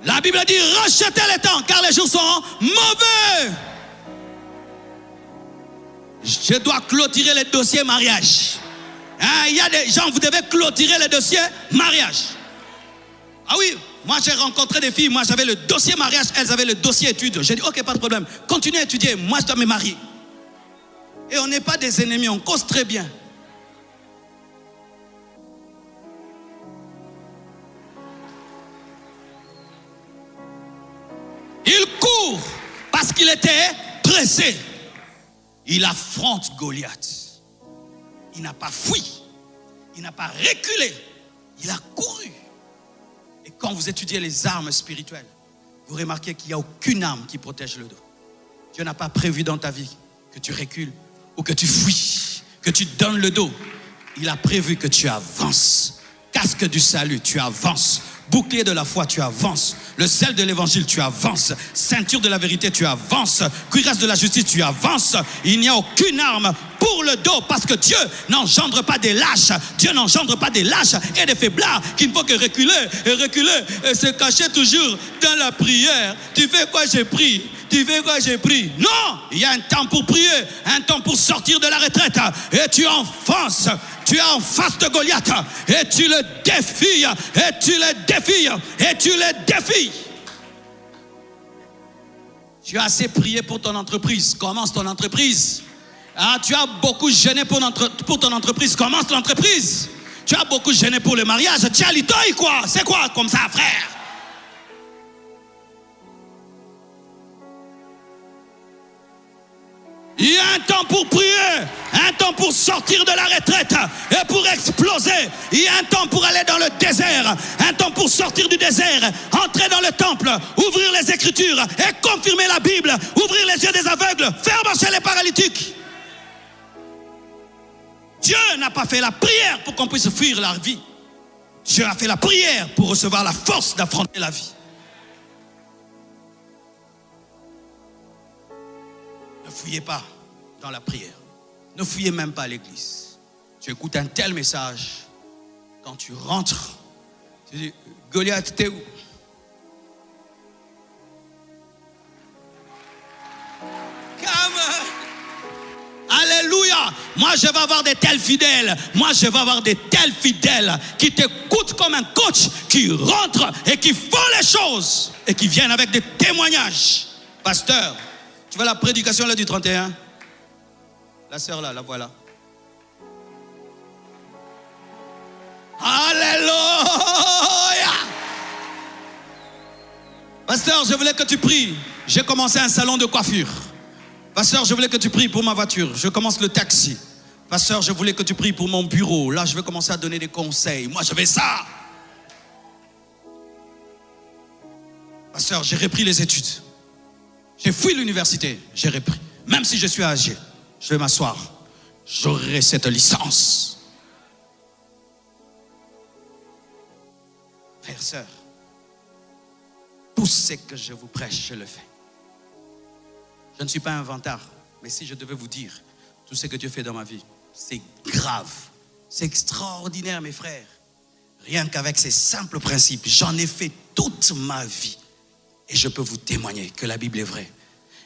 [SPEAKER 2] La Bible dit rachetez les temps car les jours sont mauvais. Je dois clôturer les dossiers mariage. Il y a des gens, vous devez clôturer les dossiers mariage. Ah oui. Moi, j'ai rencontré des filles, moi j'avais le dossier mariage, elles avaient le dossier études. J'ai dit, ok, pas de problème, continuez à étudier, moi je dois me marier. Et on n'est pas des ennemis, on cause très bien. Il court parce qu'il était pressé. Il affronte Goliath. Il n'a pas fui, il n'a pas reculé, il a couru. Et quand vous étudiez les armes spirituelles, vous remarquez qu'il n'y a aucune arme qui protège le dos. Dieu n'a pas prévu dans ta vie que tu recules ou que tu fuis, que tu donnes le dos. Il a prévu que tu avances. Casque du salut, tu avances. Bouclier de la foi, tu avances. Le sel de l'évangile, tu avances. Ceinture de la vérité, tu avances. Cuirasse de la justice, tu avances. Il n'y a aucune arme pour le dos parce que Dieu n'engendre pas des lâches. Dieu n'engendre pas des lâches et des faiblards qu'il ne faut que reculer et se cacher toujours dans la prière. Tu fais quoi, j'ai pris? Tu fais quoi, j'ai pris? Non, il y a un temps pour prier, un temps pour sortir de la retraite. Et tu enfonces. Tu es en face de Goliath et tu le défies, et tu le défies, et tu le défies. Tu as assez prié pour ton entreprise, commence ton entreprise. Tu as beaucoup gêné pour ton entreprise, commence l'entreprise. Tu as beaucoup gêné pour le mariage, tu as l'itoy quoi? C'est quoi comme ça, frère? Il y a un temps pour prier, un temps pour sortir de la retraite et pour exploser. Il y a un temps pour aller dans le désert, un temps pour sortir du désert, entrer dans le temple, ouvrir les Écritures et confirmer la Bible, ouvrir les yeux des aveugles, faire marcher les paralytiques. Dieu n'a pas fait la prière pour qu'on puisse fuir la vie. Dieu a fait la prière pour recevoir la force d'affronter la vie. Ne fouillez pas dans la prière. Ne fouillez même pas à l'église. Tu écoutes un tel message. Quand tu rentres, tu dis, Goliath, t'es où? Alléluia. Moi, je vais avoir des tels fidèles. Moi, je vais avoir des tels fidèles qui t'écoutent comme un coach, qui rentrent et qui font les choses et qui viennent avec des témoignages. Pasteur, tu vois la prédication là du 31? La sœur là, la voilà. Alléluia. Pasteur, je voulais que tu pries. J'ai commencé un salon de coiffure. Pasteur, je voulais que tu pries pour ma voiture. Je commence le taxi. Pasteur, je voulais que tu pries pour mon bureau. Là, je vais commencer à donner des conseils. Moi, je veux ça. Pasteur, j'ai repris les études. J'ai fui l'université. J'ai repris. Même si je suis âgé, je vais m'asseoir. J'aurai cette licence. Frères, sœurs, tout ce que je vous prêche, je le fais. Je ne suis pas un vantard, mais si je devais vous dire tout ce que Dieu fait dans ma vie, c'est grave, c'est extraordinaire, mes frères. Rien qu'avec ces simples principes, j'en ai fait toute ma vie. Et je peux vous témoigner que la Bible est vraie.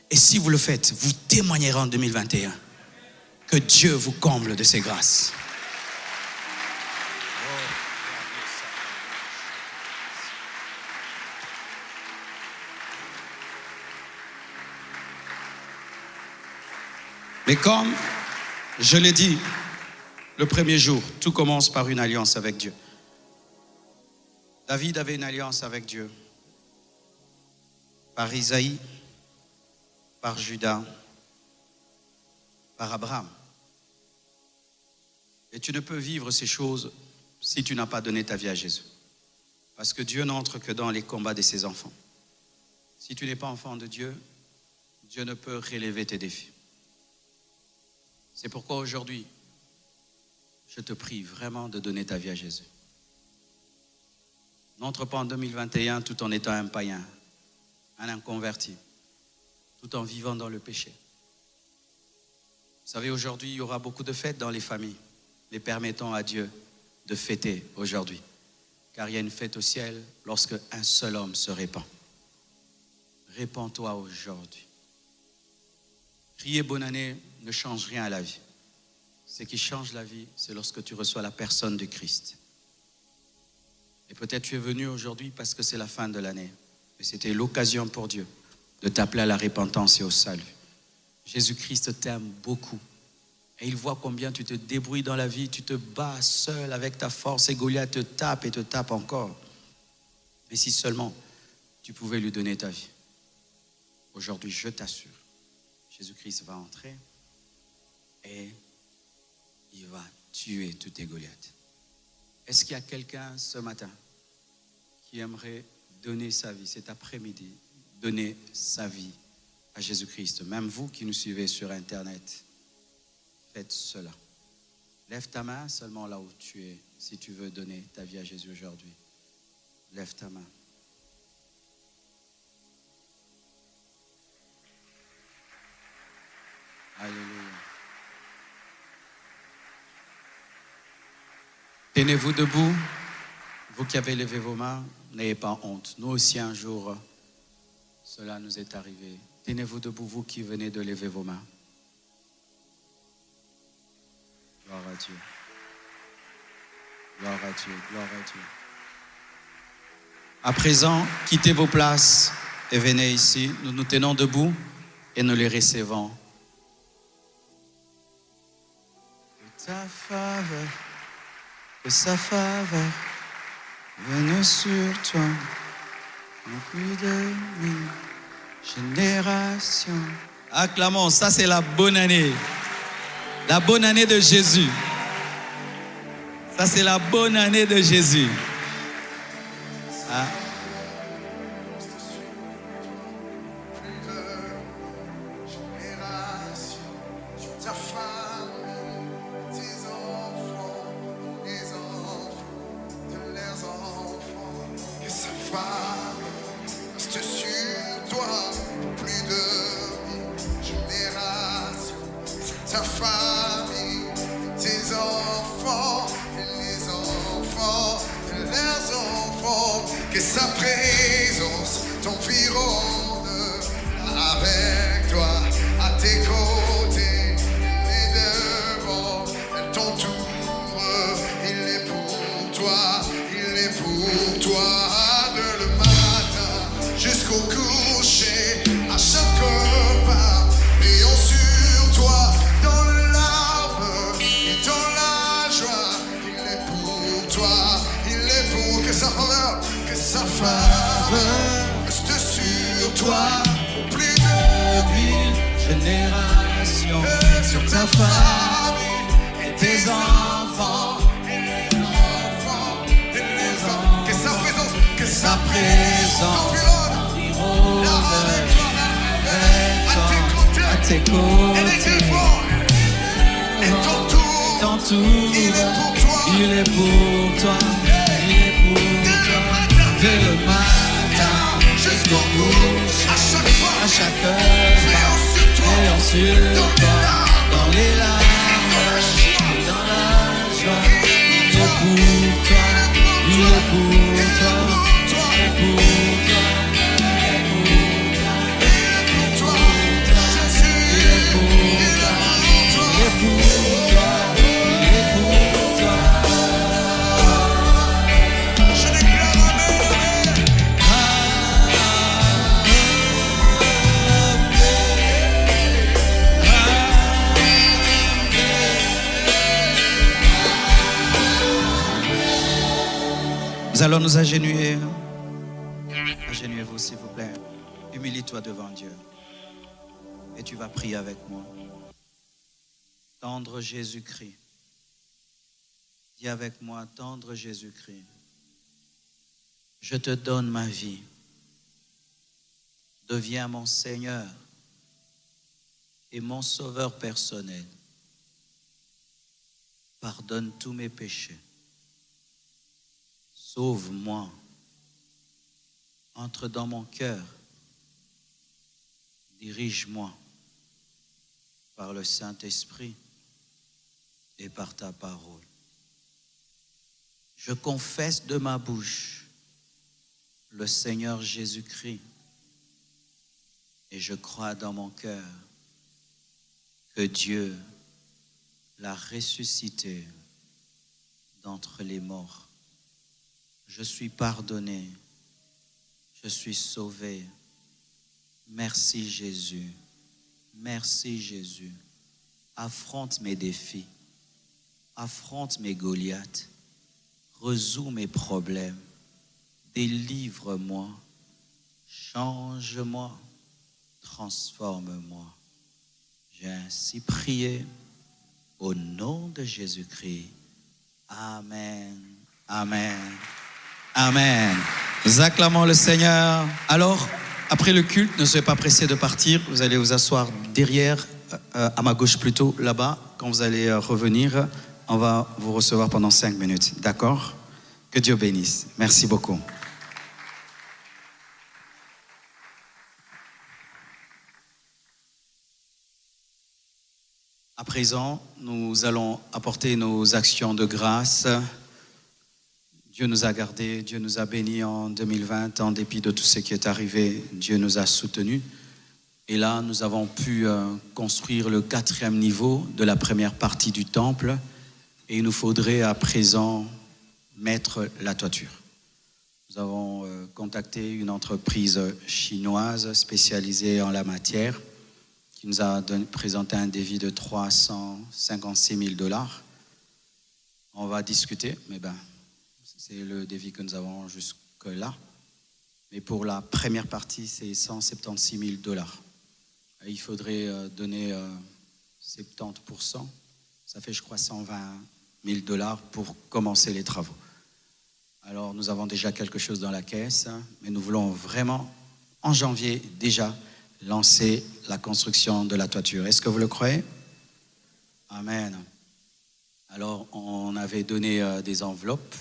[SPEAKER 2] Et si vous le faites, vous témoignerez en 2021 que Dieu vous comble de ses grâces.
[SPEAKER 1] Mais comme je l'ai dit le premier jour, tout commence par une alliance avec Dieu. David avait une alliance avec Dieu. Par Isaïe, par Judas, par Abraham. Et tu ne peux vivre ces choses si tu n'as pas donné ta vie à Jésus. Parce que Dieu n'entre que dans les combats de ses enfants. Si tu n'es pas enfant de Dieu, Dieu ne peut relever tes défis. C'est pourquoi aujourd'hui, je te prie vraiment de donner ta vie à Jésus. N'entre pas en 2021 tout en étant un païen, un inconverti, tout en vivant dans le péché. Vous savez, aujourd'hui, il y aura beaucoup de fêtes dans les familles, mais permettons à Dieu de fêter aujourd'hui. Car il y a une fête au ciel lorsque un seul homme se répand. Répands-toi aujourd'hui. Crier bonne année ne change rien à la vie. Ce qui change la vie, c'est lorsque tu reçois la personne du Christ. Et peut-être tu es venu aujourd'hui parce que c'est la fin de l'année. Mais c'était l'occasion pour Dieu de t'appeler à la repentance et au salut. Jésus-Christ t'aime beaucoup. Et il voit combien tu te débrouilles dans la vie. Tu te bats seul avec ta force et Goliath te tape et te tape encore. Mais si seulement tu pouvais lui donner ta vie. Aujourd'hui, je t'assure, Jésus-Christ va entrer et il va tuer tous tes Goliaths. Est-ce qu'il y a quelqu'un ce matin qui aimerait donner sa vie cet après-midi, donner sa vie à Jésus-Christ? Même vous qui nous suivez sur Internet, faites cela. Lève ta main seulement là où tu es, si tu veux donner ta vie à Jésus aujourd'hui. Lève ta main. Alléluia. Tenez-vous debout, vous qui avez levé vos mains, n'ayez pas honte. Nous aussi un jour, cela nous est arrivé. Tenez-vous debout, vous qui venez de lever vos mains. Gloire à Dieu. Gloire à Dieu, gloire à Dieu. À présent, quittez vos places et venez ici. Nous nous tenons debout et nous les recevons. Que ta faveur, que sa faveur vienne sur toi en plus de 1000 générations. Acclamons, ça c'est la bonne année. La bonne année de Jésus. Ça c'est la bonne année de Jésus. Ah.
[SPEAKER 3] Ta famille, tes enfants, et les enfants, et leurs enfants, que sa présence t'environne avec toi, à tes côtés, et devant, elle t'entoure, il est pour toi, il est pour toi, de le matin jusqu'au coucher, à chaque repas, prions sur toi. Dans le larme et dans la joie, il est pour toi, il est pour que sa faveur reste sur toi pour plus de 1000 générations, sur ta famille et tes enfants, et les enfants, et les enfants, que sa présence t'environne à tes côtés. Il est pour toi, il est pour toi, dès le matin jusqu'au coucher, à chaque heure, prions sur toi, dans les larmes et dans la joie. Il est pour toi, il est pour toi, il est pour toi.
[SPEAKER 1] Nous allons nous agenouiller. Agenouillez-vous, s'il vous plaît. Humilie-toi devant Dieu. Et tu vas prier avec moi. Tendre Jésus-Christ. Dis avec moi, tendre Jésus-Christ. Je te donne ma vie. Deviens mon Seigneur et mon Sauveur personnel. Pardonne tous mes péchés. Sauve-moi. Entre dans mon cœur. Dirige-moi par le Saint-Esprit et par ta parole. Je confesse de ma bouche le Seigneur Jésus-Christ et je crois dans mon cœur que Dieu l'a ressuscité d'entre les morts. Je suis pardonné, je suis sauvé. Merci Jésus, merci Jésus. Affronte mes défis, affronte mes Goliaths, résous mes problèmes, délivre-moi, change-moi, transforme-moi. J'ai ainsi prié au nom de Jésus-Christ. Amen, amen, amen. Nous acclamons le Seigneur. Alors, après le culte, ne soyez pas pressés de partir. Vous allez vous asseoir derrière, à ma gauche plutôt, là-bas. Quand vous allez revenir, on va vous recevoir pendant 5 minutes. D'accord? Que Dieu bénisse. Merci beaucoup. À présent, nous allons apporter nos actions de grâce. Dieu nous a gardés, Dieu nous a bénis en 2020, en dépit de tout ce qui est arrivé, Dieu nous a soutenus. Et là, nous avons pu construire le 4e niveau de la première partie du temple. Et il nous faudrait à présent mettre la toiture. Nous avons contacté une entreprise chinoise spécialisée en la matière qui nous a présenté un devis de 356 000 $. On va discuter, mais c'est le devis que nous avons jusque-là. Mais pour la première partie, c'est 176 000 $. Il faudrait donner 70%. Ça fait, je crois, 120 000 $ pour commencer les travaux. Alors, nous avons déjà quelque chose dans la caisse, mais nous voulons vraiment, en janvier, déjà, lancer la construction de la toiture. Est-ce que vous le croyez? Amen. Alors, on avait donné des enveloppes.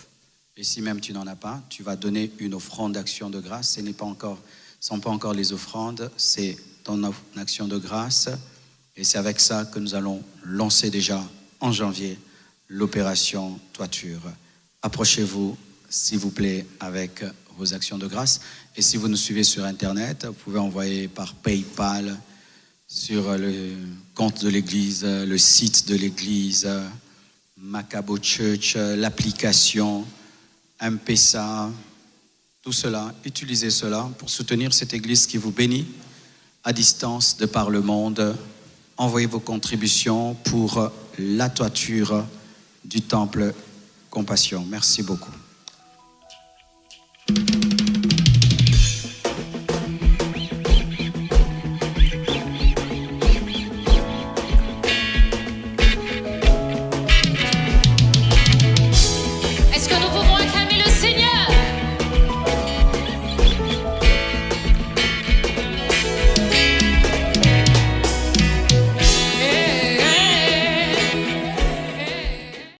[SPEAKER 1] Et si même tu n'en as pas, tu vas donner une offrande d'action de grâce. Ce ne sont pas encore les offrandes, c'est ton action de grâce. Et c'est avec ça que nous allons lancer déjà en janvier l'opération toiture. Approchez-vous, s'il vous plaît, avec vos actions de grâce. Et si vous nous suivez sur Internet, vous pouvez envoyer par PayPal sur le compte de l'Église, le site de l'Église, Macabo Church, l'application M-Pesa, tout cela, utilisez cela pour soutenir cette Église qui vous bénit à distance de par le monde. Envoyez vos contributions pour la toiture du temple Compassion. Merci beaucoup.